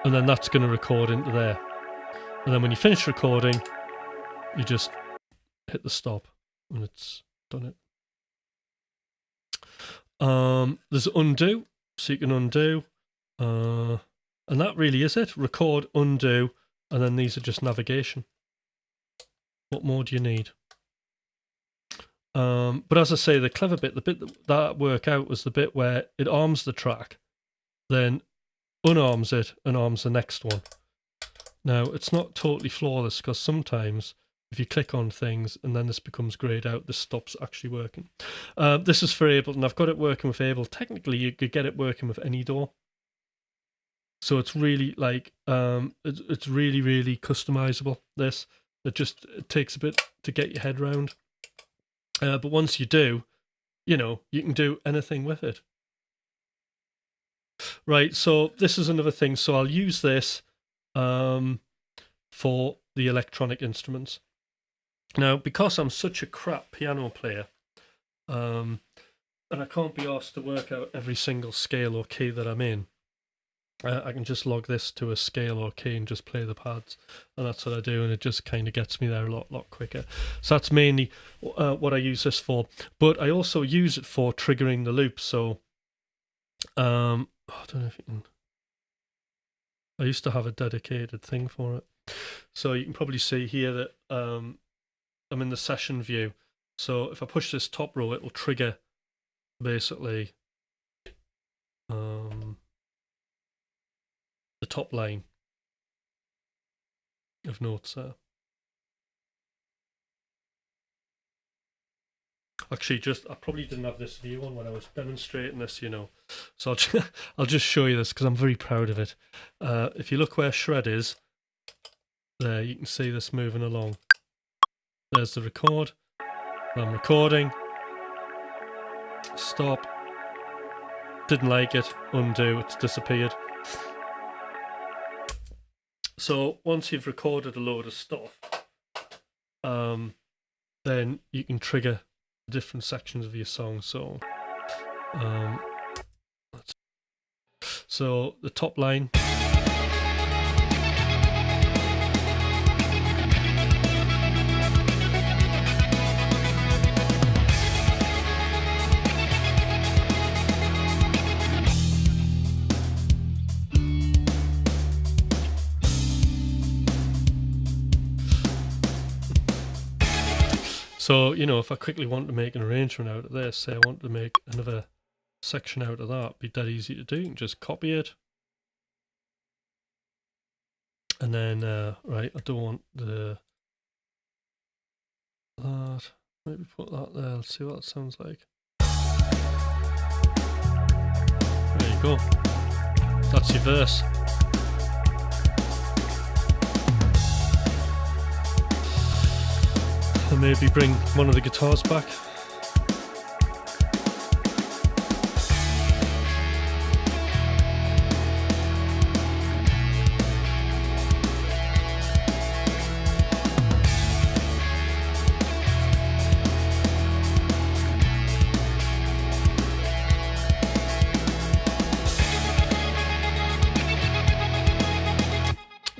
S1: and then that's going to record into there. And then when you finish recording, you just hit the stop, and it's done it. There's undo, so you can undo, and that really is it. Record, undo, and then these are just navigation. What more do you need? But as I say, the clever bit, the bit that worked out was the bit where it arms the track, then unarms it and arms the next one. Now, it's not totally flawless, because sometimes if you click on things and then this becomes grayed out, this stops actually working. This is for Ableton. I've got it working with Ableton. Technically, you could get it working with any DAW. So it's really like, it's really, really customizable, this. It takes a bit to get your head round. But once you do, you know, you can do anything with it. Right, so this is another thing. So I'll use this for the electronic instruments. Now, because I'm such a crap piano player, and I can't be asked to work out every single scale or key that I'm in, I can just log this to a scale or key and just play the pads, and that's what I do, and it just kind of gets me there a lot quicker. So that's mainly what I use this for, but I also use it for triggering the loop. So I don't know if you can... I used to have a dedicated thing for it. So you can probably see here that I'm in the session view. So if I push this top row, it will trigger basically the top line of notes there. Actually, I probably didn't have this view on when I was demonstrating this, you know. So I'll just show you this because I'm very proud of it. If you look where shred is, there you can see this moving along. There's the record. I'm recording. Stop. Didn't like it. Undo. It's disappeared. So once you've recorded a load of stuff, then you can trigger different sections of your song. So, so the top line. So, you know, if I quickly want to make an arrangement out of this, say I want to make another section out of that, it'd be dead easy to do. You can just copy it. And then, right, I don't want that. Maybe put that there. Let's see what that sounds like. There you go. That's your verse. And maybe bring one of the guitars back.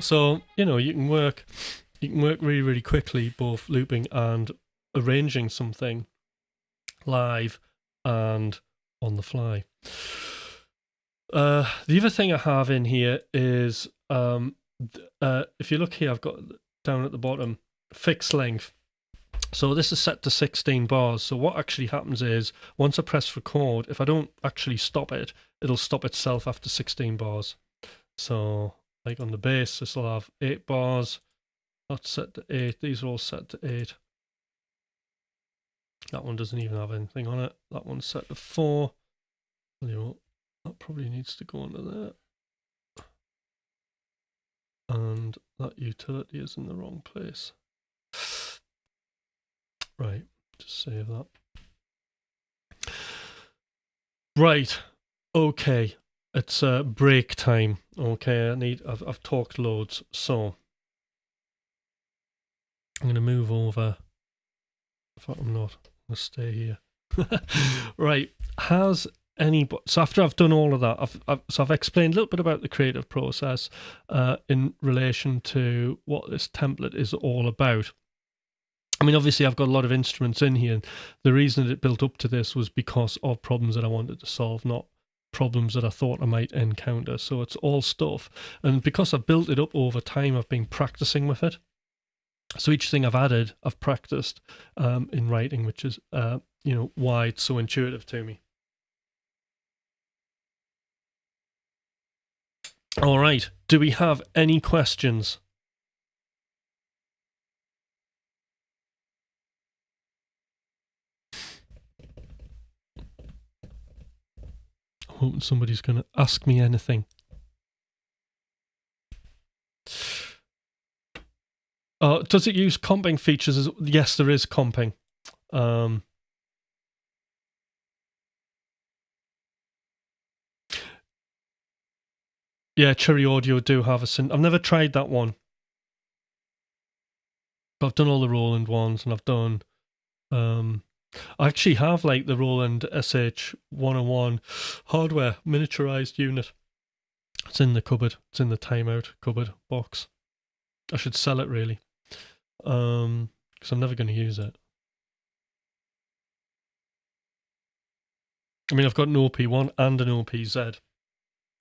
S1: So, you know, you can work really, really quickly, both looping and arranging something live and on the fly. The other thing I have in here is, if you look here, I've got down at the bottom, fixed length. So this is set to 16 bars. So what actually happens is, once I press record, if I don't actually stop it, it'll stop itself after 16 bars. So, like on the bass, this will have 8 bars. That's set to 8. These are all set to 8. That one doesn't even have anything on it. That one's set to 4. You know, that probably needs to go under there. And that utility is in the wrong place. Right, just save that. Right, okay. It's break time. Okay, I've talked loads, so I'm gonna move over. In fact, I'm not. I'm gonna stay here. Right. Has anybody? So after I've done all of that, I've explained a little bit about the creative process in relation to what this template is all about. I mean, obviously, I've got a lot of instruments in here. The reason that it built up to this was because of problems that I wanted to solve, not problems that I thought I might encounter. So it's all stuff. And because I've built it up over time, I've been practicing with it. So each thing I've added, I've practiced in writing, which is, you know, why it's so intuitive to me. All right. Do we have any questions? I'm hoping somebody's going to ask me anything. Does it use comping features? Yes, there is comping. Yeah, Cherry Audio do have a synth. I've never tried that one. But I've done all the Roland ones, and I've done... I actually have like the Roland SH101 hardware miniaturized unit. It's in the cupboard. It's in the timeout cupboard box. I should sell it really, because I'm never going to use it. I mean, I've got an OP1 and an OPZ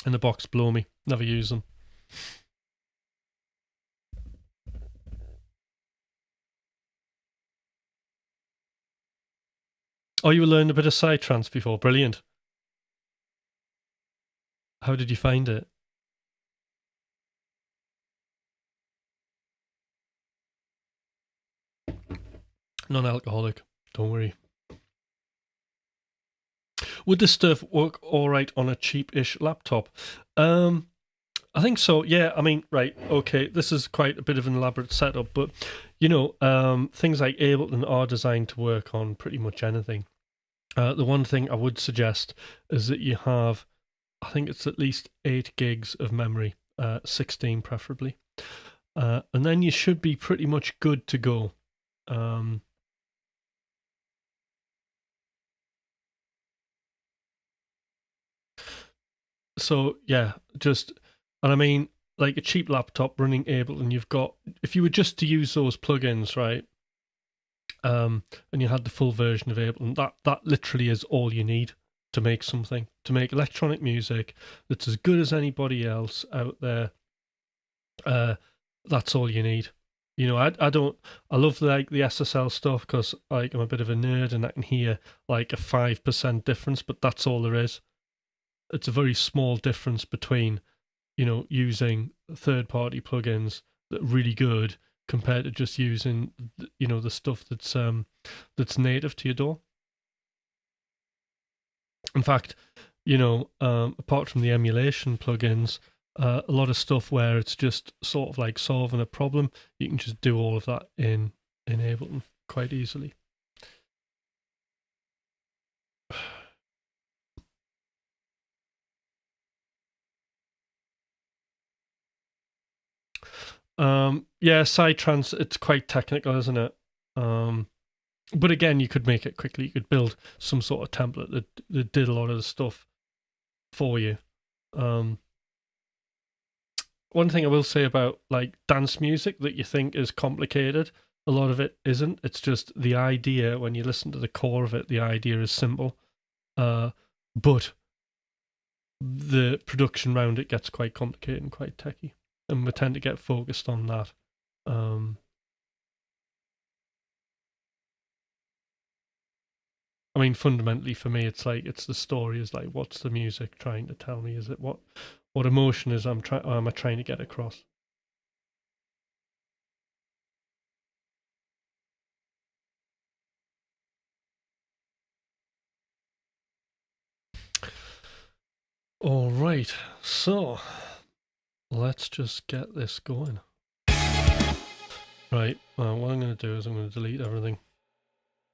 S1: in the box below me. Never use them. Oh, you learned a bit of Psytrance before. Brilliant. How did you find it? Non-alcoholic. Don't worry. Would this stuff work all right on a cheap-ish laptop? I think so. Yeah. I mean, right. Okay. This is quite a bit of an elaborate setup, but you know, things like Ableton are designed to work on pretty much anything. The one thing I would suggest is that you have, I think it's at least 8 gigs of memory, 16 preferably, and then you should be pretty much good to go. So yeah, and I mean, like a cheap laptop running Ableton, you've got, if you were just to use those plugins, right, and you had the full version of Ableton, that literally is all you need to make something, to make electronic music that's as good as anybody else out there. That's all you need. You know, I don't, I love like the SSL stuff because like I'm a bit of a nerd and I can hear like a 5% difference, but that's all there is. It's a very small difference between, you know, using third party plugins that are really good compared to just using, you know, the stuff that's native to your DAW. In fact, you know, apart from the emulation plugins, a lot of stuff where it's just sort of like solving a problem, you can just do all of that in Ableton quite easily. Yeah, Psytrance, it's quite technical, isn't it? But again, you could make it quickly. You could build some sort of template that did a lot of the stuff for you. One thing I will say about like dance music that you think is complicated, a lot of it isn't. It's just the idea. When you listen to the core of it, the idea is simple, but the production around it gets quite complicated and quite techy, and we tend to get focused on that. I mean, fundamentally for me, it's like it's the story. Is like, what's the music trying to tell me? Is it what emotion is am I trying to get across? All right, so let's just get this going. Right, what I'm going to do is I'm going to delete everything.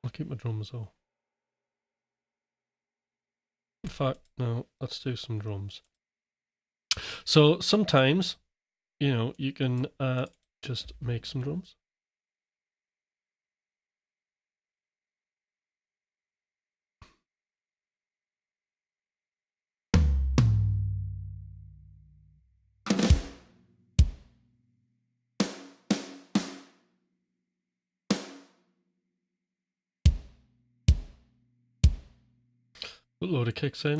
S1: I'll keep my drums though. In fact, no, let's do some drums. So sometimes, you know, you can just make some drums. Put a load of kicks in.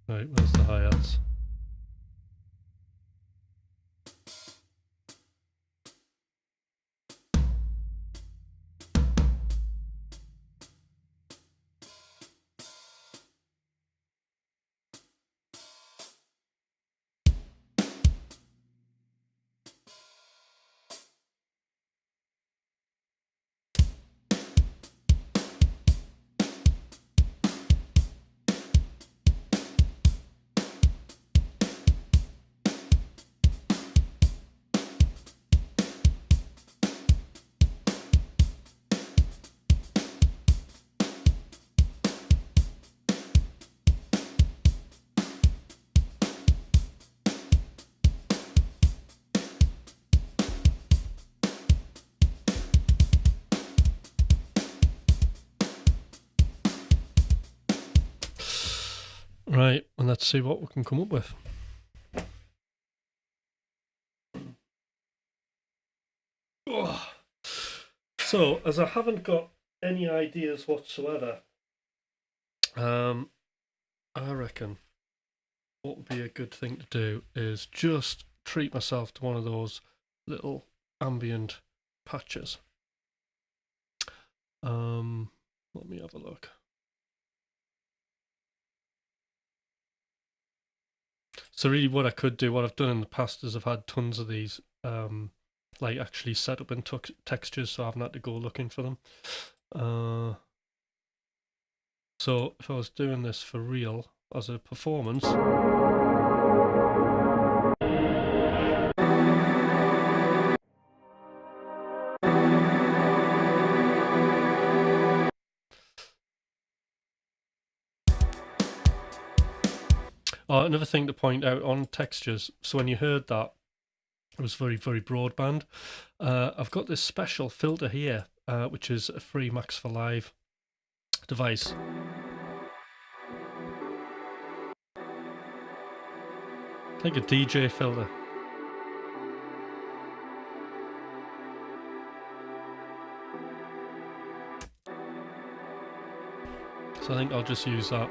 S1: Right, where's the hi-hats? Right, and let's see what we can come up with. So, as I haven't got any ideas whatsoever, I reckon what would be a good thing to do is just treat myself to one of those little ambient patches. Let me have a look. So really what I could do, what I've done in the past is I've had tons of these like actually set up in textures, so I haven't had to go looking for them. So if I was doing this for real as a performance, another thing to point out on textures, so when you heard that, it was very, very broadband. I've got this special filter here, which is a free Max for Live device. Like a DJ filter. So I think I'll just use that.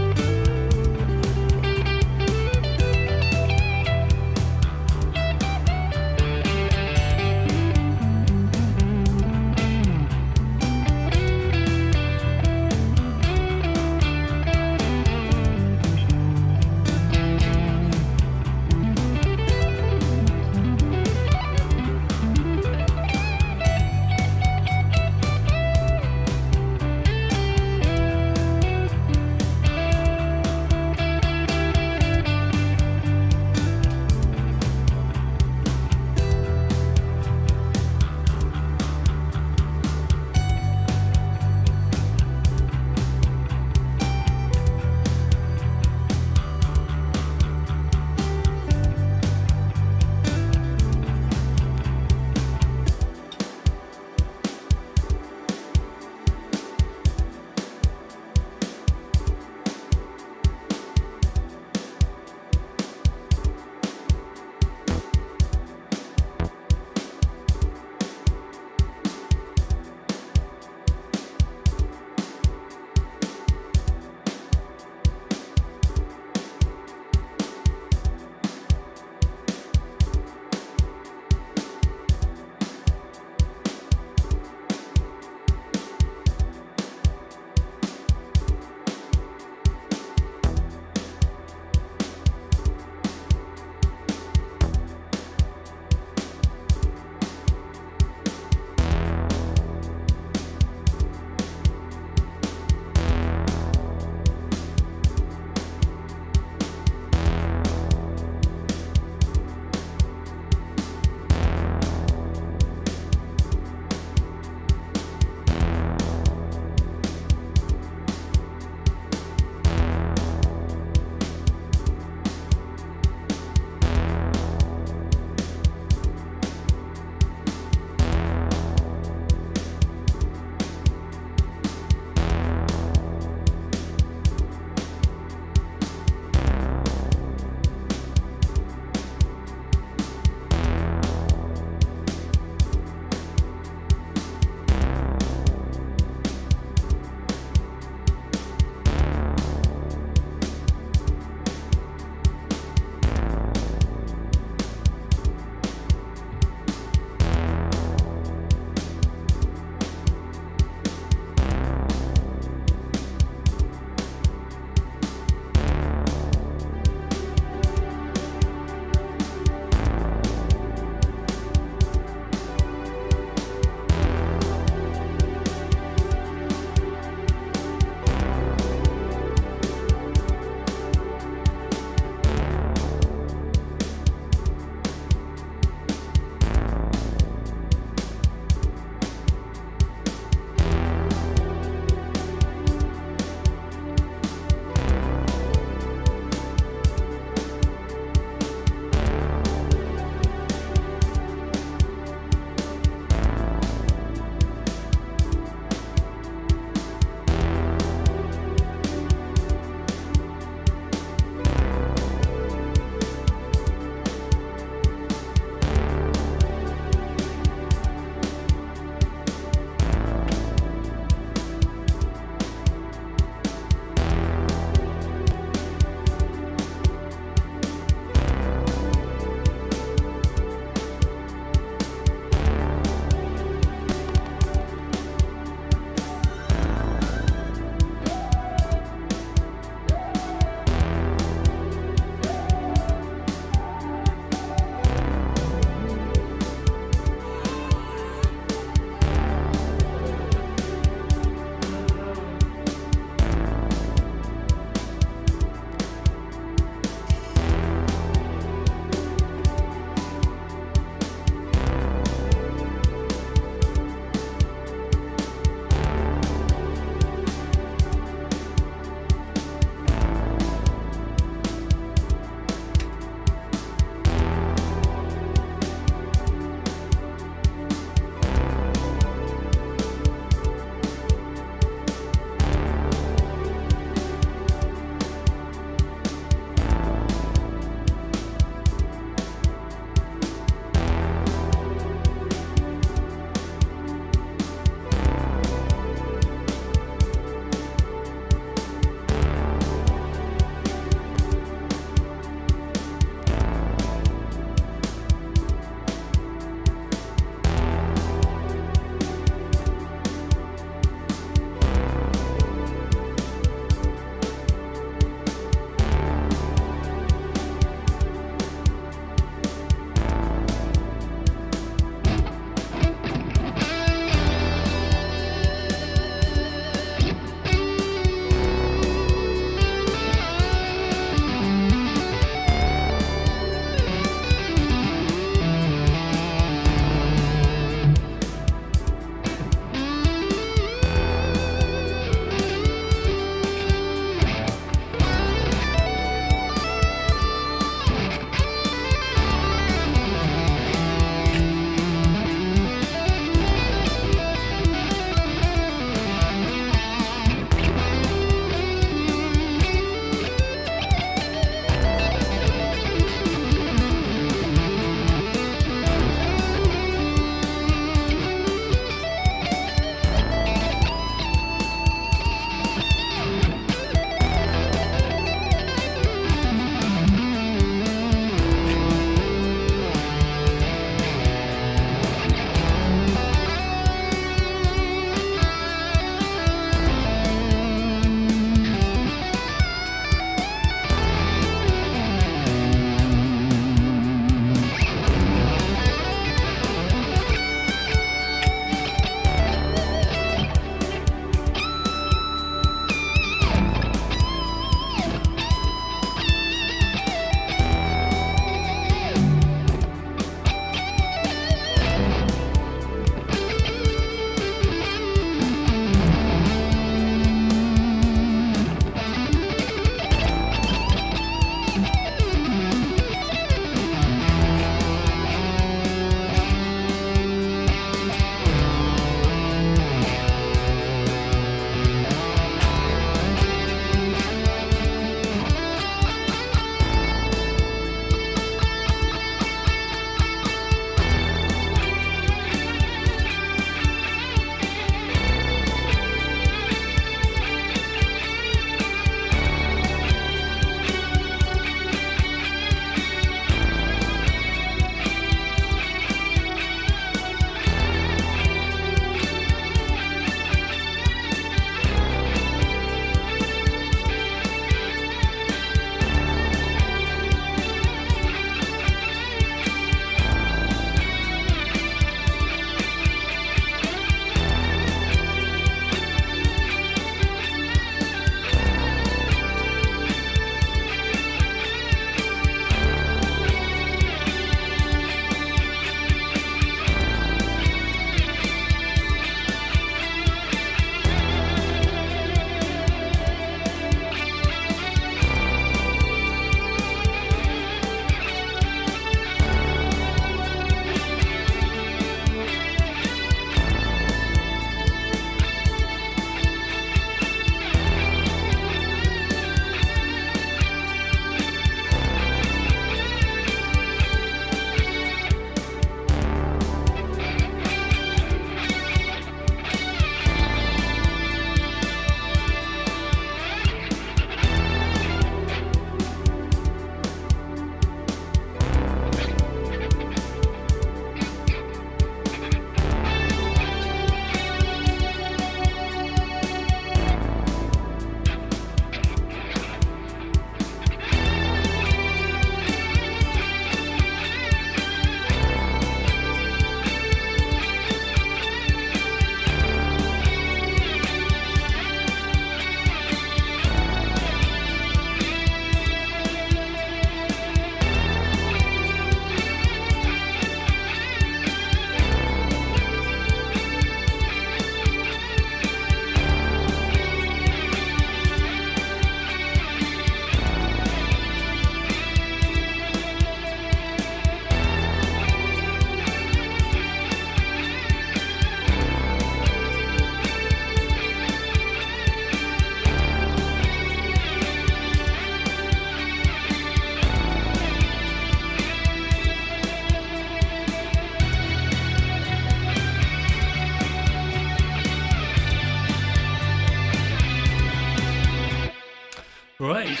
S1: Right.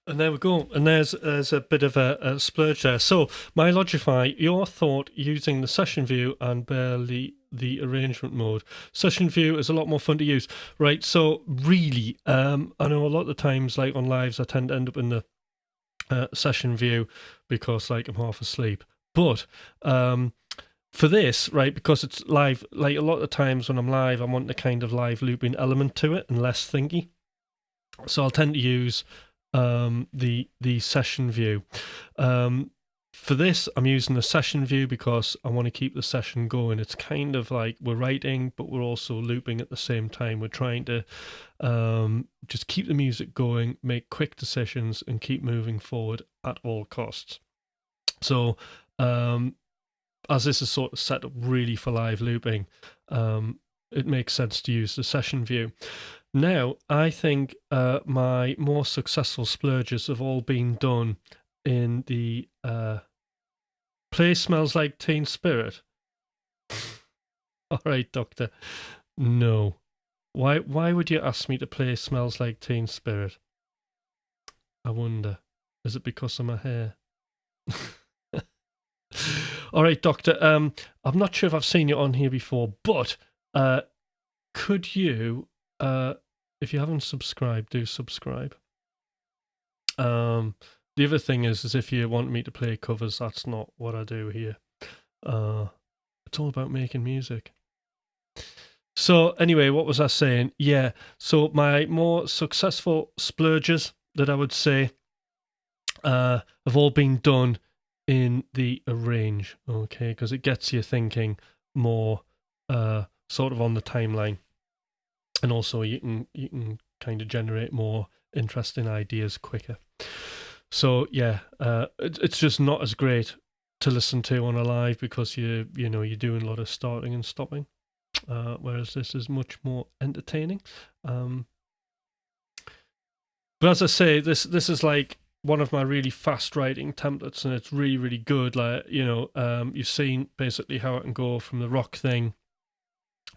S1: And there we go. And there's a bit of a splurge there. So, my Logify, your thought using the session view and barely the arrangement mode. Session view is a lot more fun to use. Right. So, really, I know a lot of the times, like on lives, I tend to end up in the session view because, like, I'm half asleep. But for this, right, because it's live, like a lot of the times when I'm live, I want the kind of live looping element to it and less thingy. So, I'll tend to use the session view. For this, I'm using the session view because I want to keep the session going. It's kind of like we're writing, but we're also looping at the same time. We're trying to just keep the music going, make quick decisions, and keep moving forward at all costs. So, as this is sort of set up really for live looping, it makes sense to use the session view. Now, I think my more successful splurges have all been done in the Play Smells Like Teen Spirit. All right, Doctor. No. Why would you ask me to play Smells Like Teen Spirit? I wonder. Is it because of my hair? All right, Doctor. I'm not sure if I've seen you on here before, but could you... if you haven't subscribed, do subscribe. The other thing is if you want me to play covers, that's not what I do here. It's all about making music. So anyway, what was I saying? Yeah, so my more successful splurges that I would say have all been done in the arrange, okay, because it gets you thinking more sort of on the timeline. And also you can kind of generate more interesting ideas quicker. So yeah, it's just not as great to listen to on a live because you're doing a lot of starting and stopping, whereas this is much more entertaining. But as I say, this is like one of my really fast writing templates, and it's really, really good. Like you've seen basically how it can go from the rock thing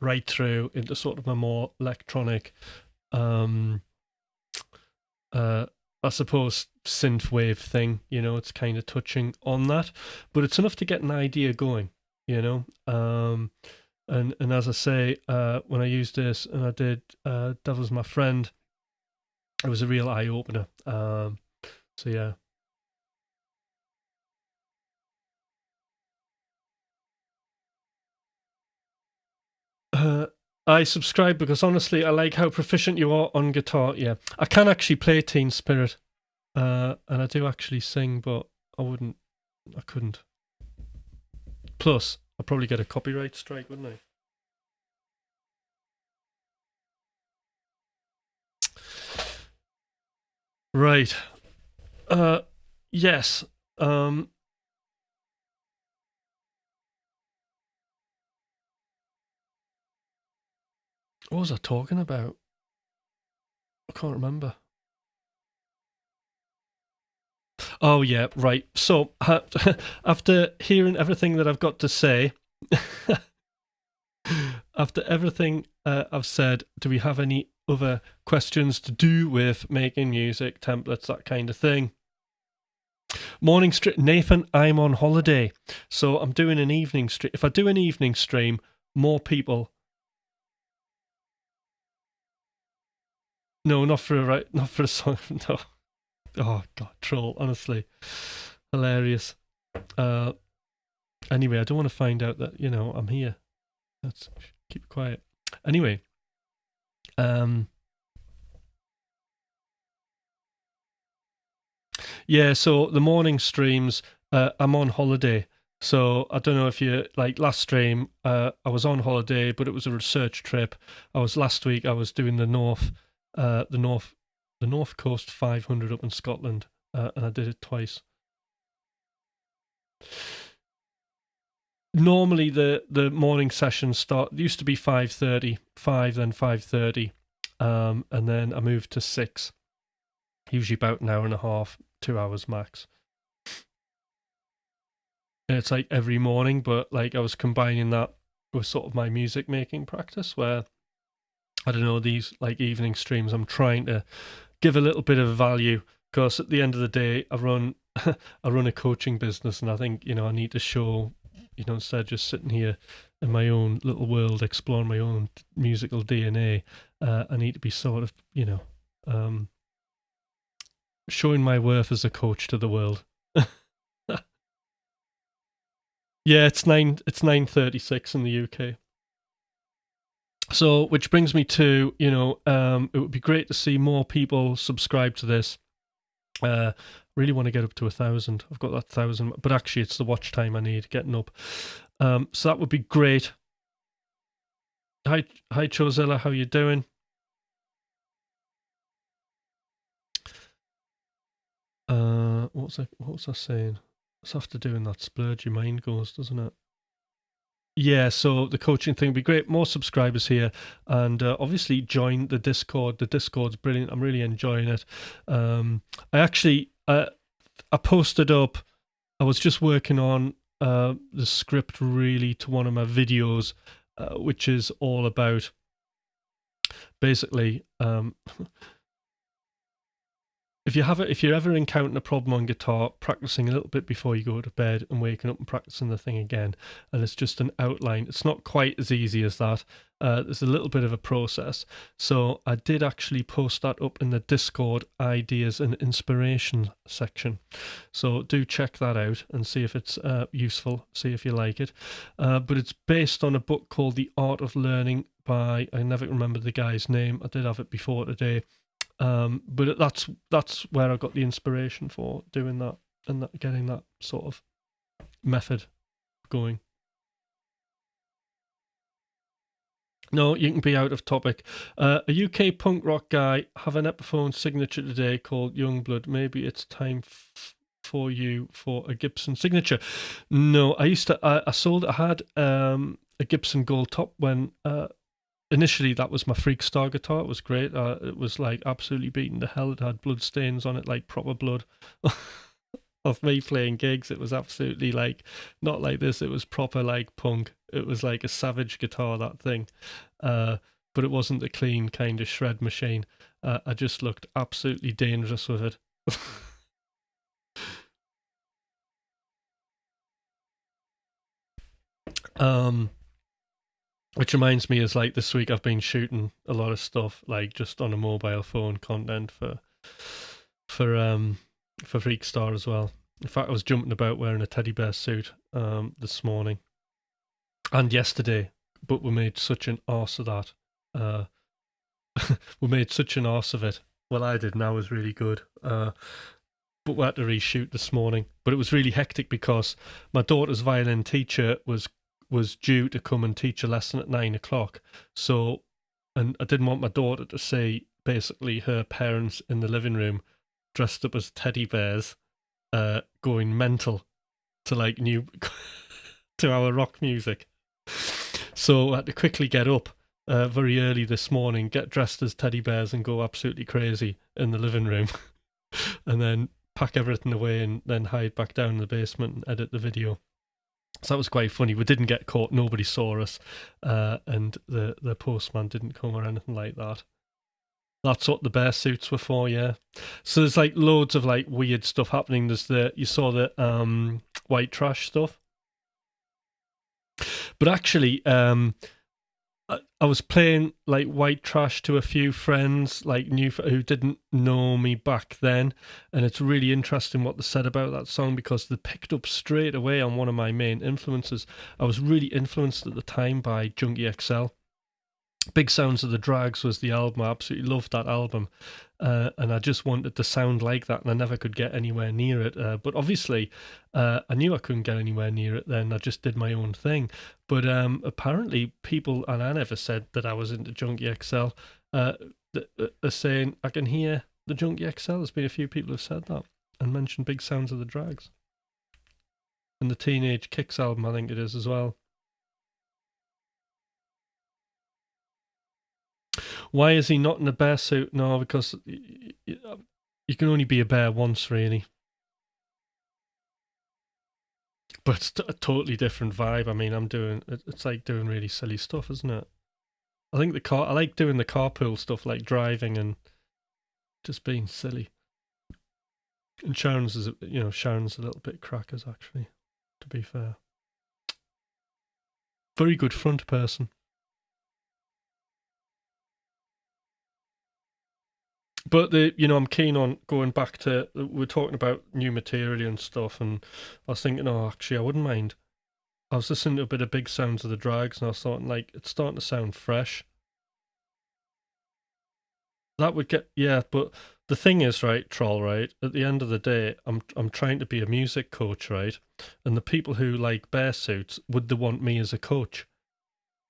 S1: right through into sort of a more electronic, I suppose, synthwave thing. It's kind of touching on that, but it's enough to get an idea going. And as I say, when I used this and I did Devil's My Friend, it was a real eye opener. So yeah. I subscribe because honestly, I like how proficient you are on guitar. Yeah, I can actually play Teen Spirit, and I do actually sing, but I couldn't. Plus, I'd probably get a copyright strike, wouldn't I? Right. Yes. What was I talking about? I can't remember. Oh, yeah, right. So, after hearing everything that I've got to say, after everything I've said, do we have any other questions to do with making music, templates, that kind of thing? Morning stream, Nathan, I'm on holiday, so I'm doing an evening stream. If I do an evening stream, more people... No, not for a song. No. Oh God, troll. Honestly, hilarious. Anyway, I don't want to find out that I'm here. Let's keep quiet. Anyway, yeah. So the morning streams, I'm on holiday. So I don't know if you like last stream. I was on holiday, but it was a research trip. Last week. I was doing the North Coast 500 up in Scotland, and I did it twice. Normally the morning sessions used to be 5:30, 5 then 5:30, and then I moved to 6. Usually about an hour and a half, 2 hours max. And it's like every morning, but like I was combining that with sort of my music making practice where I don't know, these like evening streams, I'm trying to give a little bit of value, because at the end of the day, I run I run a coaching business, and I think, you know, I need to show, you know, instead of just sitting here in my own little world exploring my own musical DNA, I need to be sort of, you know, showing my worth as a coach to the world. Yeah, it's 9:36 in the UK. So, which brings me to, you know, it would be great to see more people subscribe to this. Really want to get up to 1,000. I've got that 1,000, but actually, it's the watch time I need getting up. So that would be great. Hi, Chozilla, how you doing? What was I saying? It's after doing that splurge, your mind goes, doesn't it? Yeah, so the coaching thing would be great. More subscribers here, and obviously join the Discord. The Discord's brilliant. I'm really enjoying it. I actually I posted up. I was just working on the script really to one of my videos, which is all about basically if you're ever encountering a problem on guitar, practicing a little bit before you go to bed and waking up and practicing the thing again, and it's just an outline. It's not quite as easy as that. There's a little bit of a process. So I did actually post that up in the Discord ideas and inspiration section. So do check that out and see if it's useful, see if you like it. But it's based on a book called The Art of Learning by, I never remember the guy's name. I did have it before today. But that's where I got the inspiration for doing that and getting that sort of method going. No, you can be out of topic. A UK punk rock guy have an Epiphone signature today called Youngblood. Maybe it's time for you for a Gibson signature. No, I had a Gibson Gold Top when initially that was my Freakstar guitar. It was great. It was like absolutely beaten to hell. It had blood stains on it, like proper blood of me playing gigs. It was absolutely like not like this. It was proper like punk. It was like a savage guitar, that thing. But it wasn't the clean kind of shred machine. I just looked absolutely dangerous with it. Which reminds me, is like this week I've been shooting a lot of stuff, like just on a mobile phone, content for Freakstar as well. In fact, I was jumping about wearing a teddy bear suit this morning and yesterday, but we made such an arse of that. We made such an arse of it. Well, I did, and I was really good. But we had to reshoot this morning. But it was really hectic because my daughter's violin teacher was due to come and teach a lesson at 9 o'clock. So, and I didn't want my daughter to see basically her parents in the living room dressed up as teddy bears, going mental to like to our rock music. So I had to quickly get up very early this morning, get dressed as teddy bears and go absolutely crazy in the living room, and then pack everything away and then hide back down in the basement and edit the video. So that was quite funny. We didn't get caught. Nobody saw us, and the postman didn't come or anything like that. That's what the bear suits were for, yeah. So there's like loads of like weird stuff happening. You saw the white trash stuff, but actually, I was playing like white trash to a few friends, like who didn't know me back then, and it's really interesting what they said about that song because they picked up straight away on one of my main influences. I was really influenced at the time by Junkie XL. Big Sounds of the Drags was the album. I absolutely loved that album, and I just wanted to sound like that, and I never could get anywhere near it. But obviously, I knew I couldn't get anywhere near it then. I just did my own thing. But apparently people, and I never said that I was into Junkie XL, are saying, I can hear the Junkie XL. There's been a few people who've said that and mentioned Big Sounds of the Drags. And the Teenage Kicks album, I think it is as well. Why is he not in a bear suit? No, because you can only be a bear once, really. But it's a totally different vibe. I mean, it's like doing really silly stuff, isn't it? I think I like doing the carpool stuff, like driving and just being silly. And Sharon's Sharon's a little bit crackers, actually, to be fair. Very good front person. But I'm keen on going back to, we're talking about new material and stuff, and I was thinking, oh, actually, I wouldn't mind. I was listening to a bit of Big Sounds of the Drags, and I was thought, like, it's starting to sound fresh. That would get, yeah, but the thing is, right, Troll, right, at the end of the day, I'm trying to be a music coach, right, and the people who like bear suits, would they want me as a coach?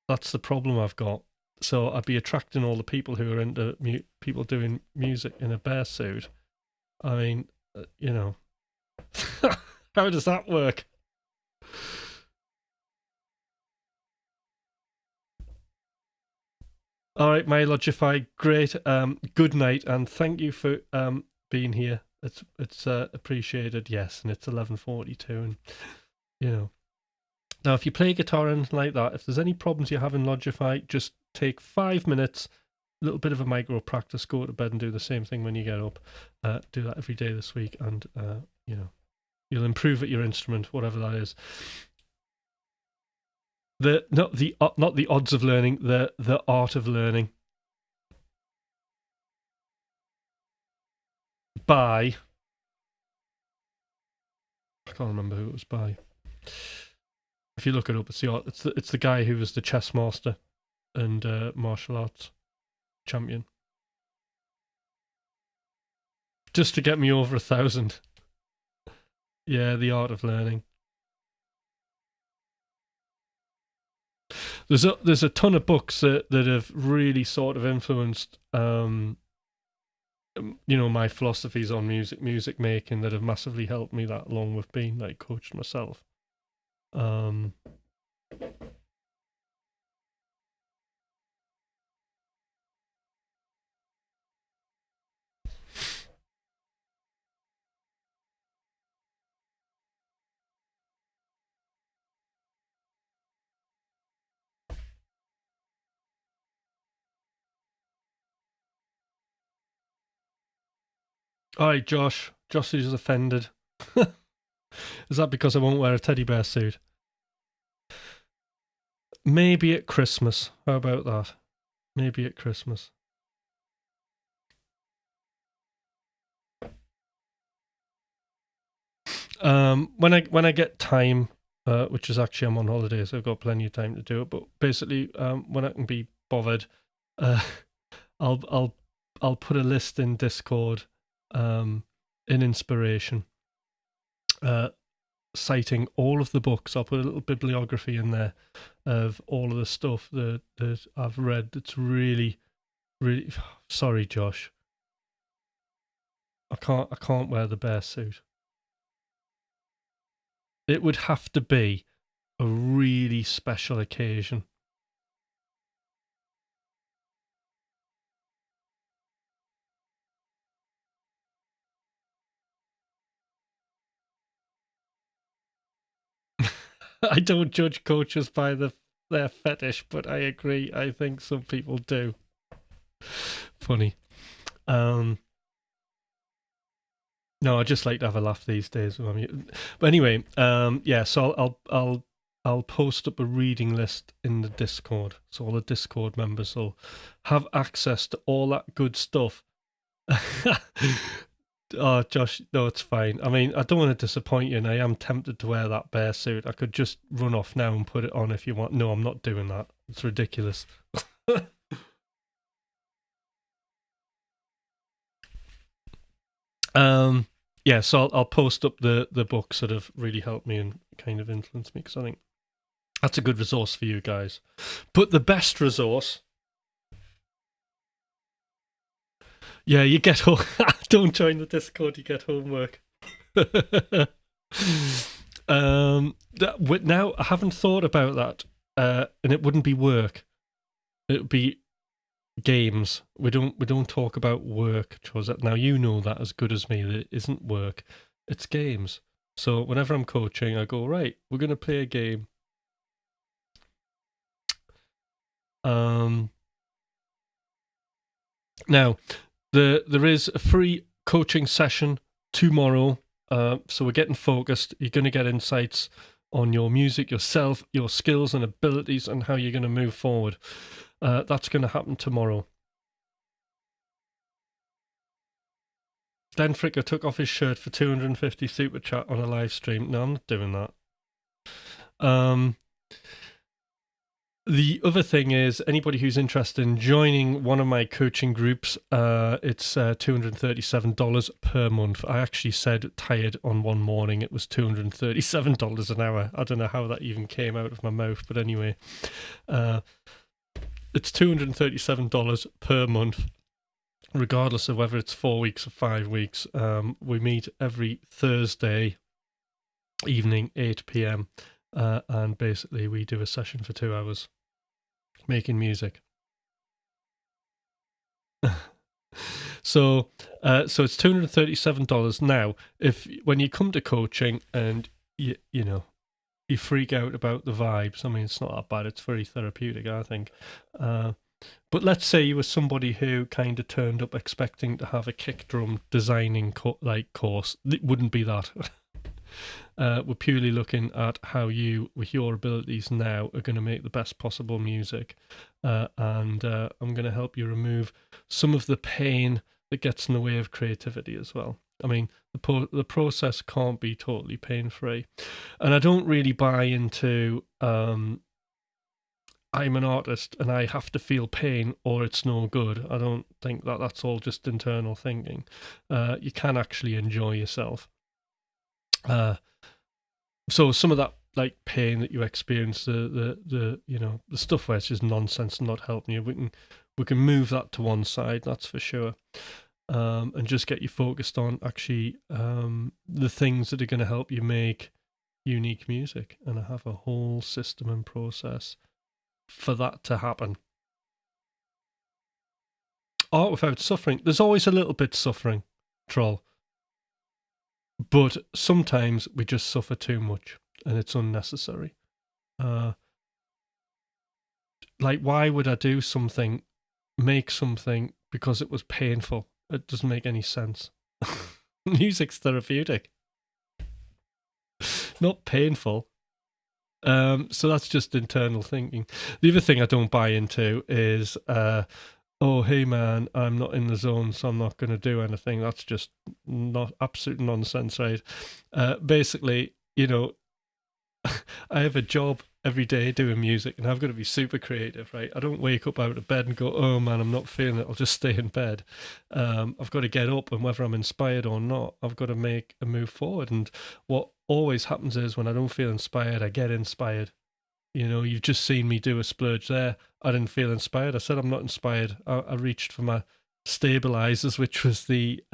S1: That's the problem I've got. So I'd be attracting all the people who are into people doing music in a bear suit. I mean, how does that work? All right, my Logify, great. Good night, and thank you for being here. It's appreciated, yes, and it's 11:42, and Now, if you play guitar and anything like that, if there's any problems you have in Logify, just take 5 minutes, a little bit of a micro practice, go to bed and do the same thing when you get up. Do that every day this week, and you'll improve at your instrument, whatever that is. Not the odds of learning, the art of learning. By, I can't remember who it was by. If you look it up, it's the guy who was the chess master and martial arts champion. Just to get me over 1,000. Yeah, the art of learning. There's a ton of books that have really sort of influenced my philosophies on music making, that have massively helped me, that along with being like coached myself. All right, Josh is offended. Is that because I won't wear a teddy bear suit? Maybe at Christmas. How about that? Maybe at Christmas. When I get time, which is actually, I'm on holiday, so I've got plenty of time to do it. But basically, when I can be bothered, I'll put a list in Discord, in inspiration, citing all of the books. I'll put a little bibliography in there of all of the stuff that I've read. That's really, really. Sorry, Josh. I can't wear the bear suit. It would have to be a really special occasion. I don't judge coaches by their fetish, but I agree. I think some people do. Funny. No, I just like to have a laugh these days. But anyway, yeah. So I'll post up a reading list in the Discord, so all the Discord members will have access to all that good stuff. Oh, Josh, no, it's fine. I mean, I don't want to disappoint you, and I am tempted to wear that bear suit. I could just run off now and put it on if you want. No, I'm not doing that. It's ridiculous. Yeah, so I'll post up the books that have really helped me and kind of influenced me, because I think that's a good resource for you guys. But the best resource, yeah, you get home. Don't join the Discord. You get homework. Now I haven't thought about that, and it wouldn't be work. It would be games. We don't talk about work, Joseph. Now you know that as good as me, that it isn't work, it's games. So whenever I'm coaching, I go, right, we're gonna play a game. Now, there is a free coaching session tomorrow. So we're getting focused. You're going to get insights on your music, yourself, your skills and abilities, and how you're going to move forward. That's going to happen tomorrow. Dan Fricker took off his shirt for 250 super chat on a live stream. No, I'm not doing that. The other thing is, anybody who's interested in joining one of my coaching groups, it's $237 per month. I actually said tired on one morning. It was $237 an hour. I don't know how that even came out of my mouth, but anyway, it's $237 per month, regardless of whether it's 4 weeks or 5 weeks. We meet every Thursday evening, 8 p.m., and basically we do a session for 2 hours making music. So it's $237 now. When you come to coaching and you freak out about the vibes, I mean, it's not that bad. It's very therapeutic, I think. But let's say you were somebody who kind of turned up expecting to have a kick drum designing course. It wouldn't be that. We're purely looking at how you, with your abilities now, are going to make the best possible music. And I'm going to help you remove some of the pain that gets in the way of creativity as well. I mean, the process can't be totally pain-free. And I don't really buy into I'm an artist and I have to feel pain or it's no good. I don't think that's all just internal thinking. You can actually enjoy yourself. So some of that like pain that you experience, the stuff where it's just nonsense and not helping you, we can move that to one side, that's for sure. And just get you focused on actually the things that are going to help you make unique music. And I have a whole system and process for that to happen. Art without suffering. There's always a little bit suffering, Troll. But sometimes we just suffer too much and it's unnecessary. Like, why would I do something, make something because it was painful? It doesn't make any sense. Music's therapeutic, not painful. So that's just internal thinking. The other thing I don't buy into is, oh, hey man, I'm not in the zone, so I'm not going to do anything. That's just not absolute nonsense, right? Basically, I have a job every day doing music and I've got to be super creative, right? I don't wake up out of bed and go, oh man, I'm not feeling it, I'll just stay in bed. I've got to get up, and whether I'm inspired or not, I've got to make a move forward. And what always happens is when I don't feel inspired, I get inspired. You've just seen me do a splurge there. I didn't feel inspired. I said I'm not inspired. I reached for my stabilizers, which was the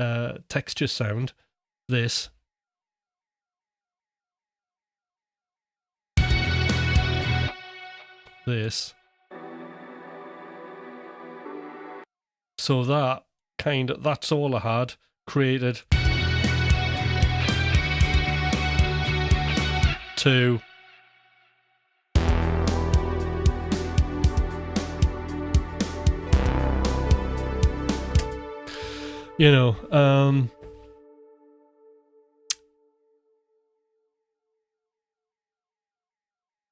S1: texture sound. This. So that's all I had created to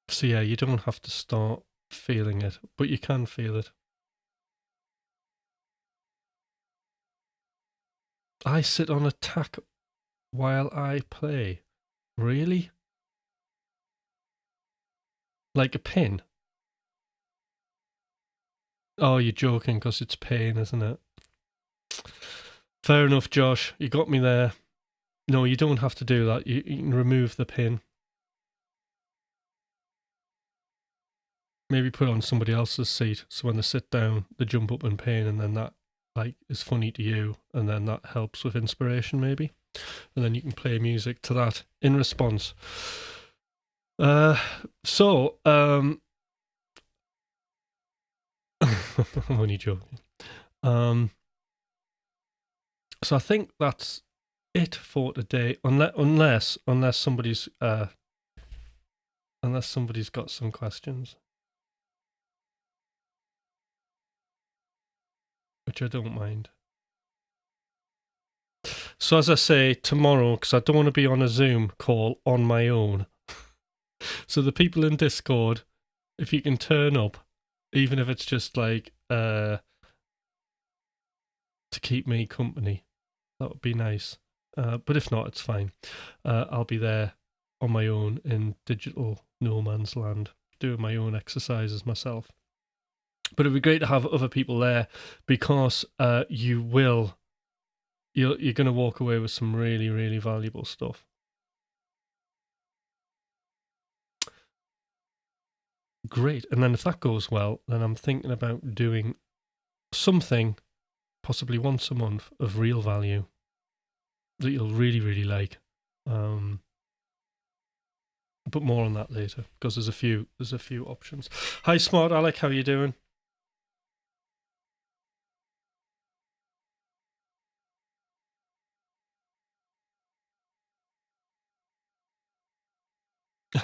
S1: so yeah, you don't have to start feeling it, but you can feel it. I sit on a tack while I play. Really? Like a pin? Oh, you're joking because it's pain, isn't it? Fair enough, Josh. You got me there. No, you don't have to do that. You can remove the pin. Maybe put it on somebody else's seat, so when they sit down, they jump up in pain, and then that is funny to you, and then that helps with inspiration, maybe. And then you can play music to that in response. I'm only joking. So I think that's it for today, unless somebody's got some questions, which I don't mind. So as I say, tomorrow, because I don't want to be on a Zoom call on my own. So the people in Discord, if you can turn up, even if it's just like to keep me company, that would be nice. But if not, it's fine. I'll be there on my own in digital no man's land, doing my own exercises myself. But it'd be great to have other people there, because you're going to walk away with some really, really valuable stuff. Great. And then if that goes well, then I'm thinking about doing something, possibly once a month, of real value that you'll really, really like. But more on that later, because there's a few options. Hi, Smart Alec, how you doing?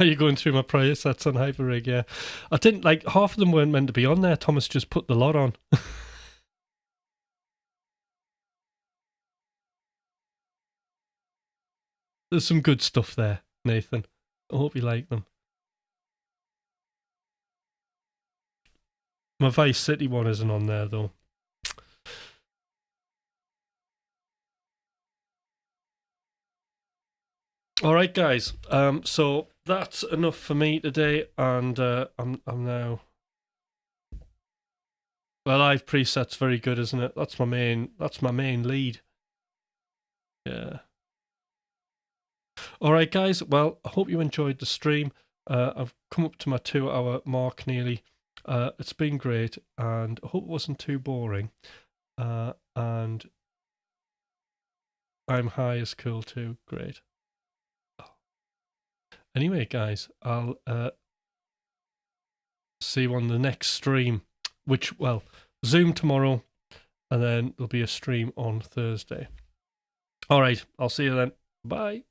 S1: Are you going through my prior sets on Hyperrig? Yeah. I didn't, like, half of them weren't meant to be on there. Thomas just put the lot on. There's some good stuff there, Nathan. I hope you like them. My Vice City one isn't on there, though. All right, guys. So that's enough for me today, and I'm now. Well, live preset's very good, isn't it? That's my main lead. Yeah. All right, guys. Well, I hope you enjoyed the stream. I've come up to my 2-hour mark nearly. It's been great, and I hope it wasn't too boring. And I'm high as cool too. Great. Anyway, guys, I'll see you on the next stream, which, well, Zoom tomorrow, and then there'll be a stream on Thursday. All right, I'll see you then. Bye.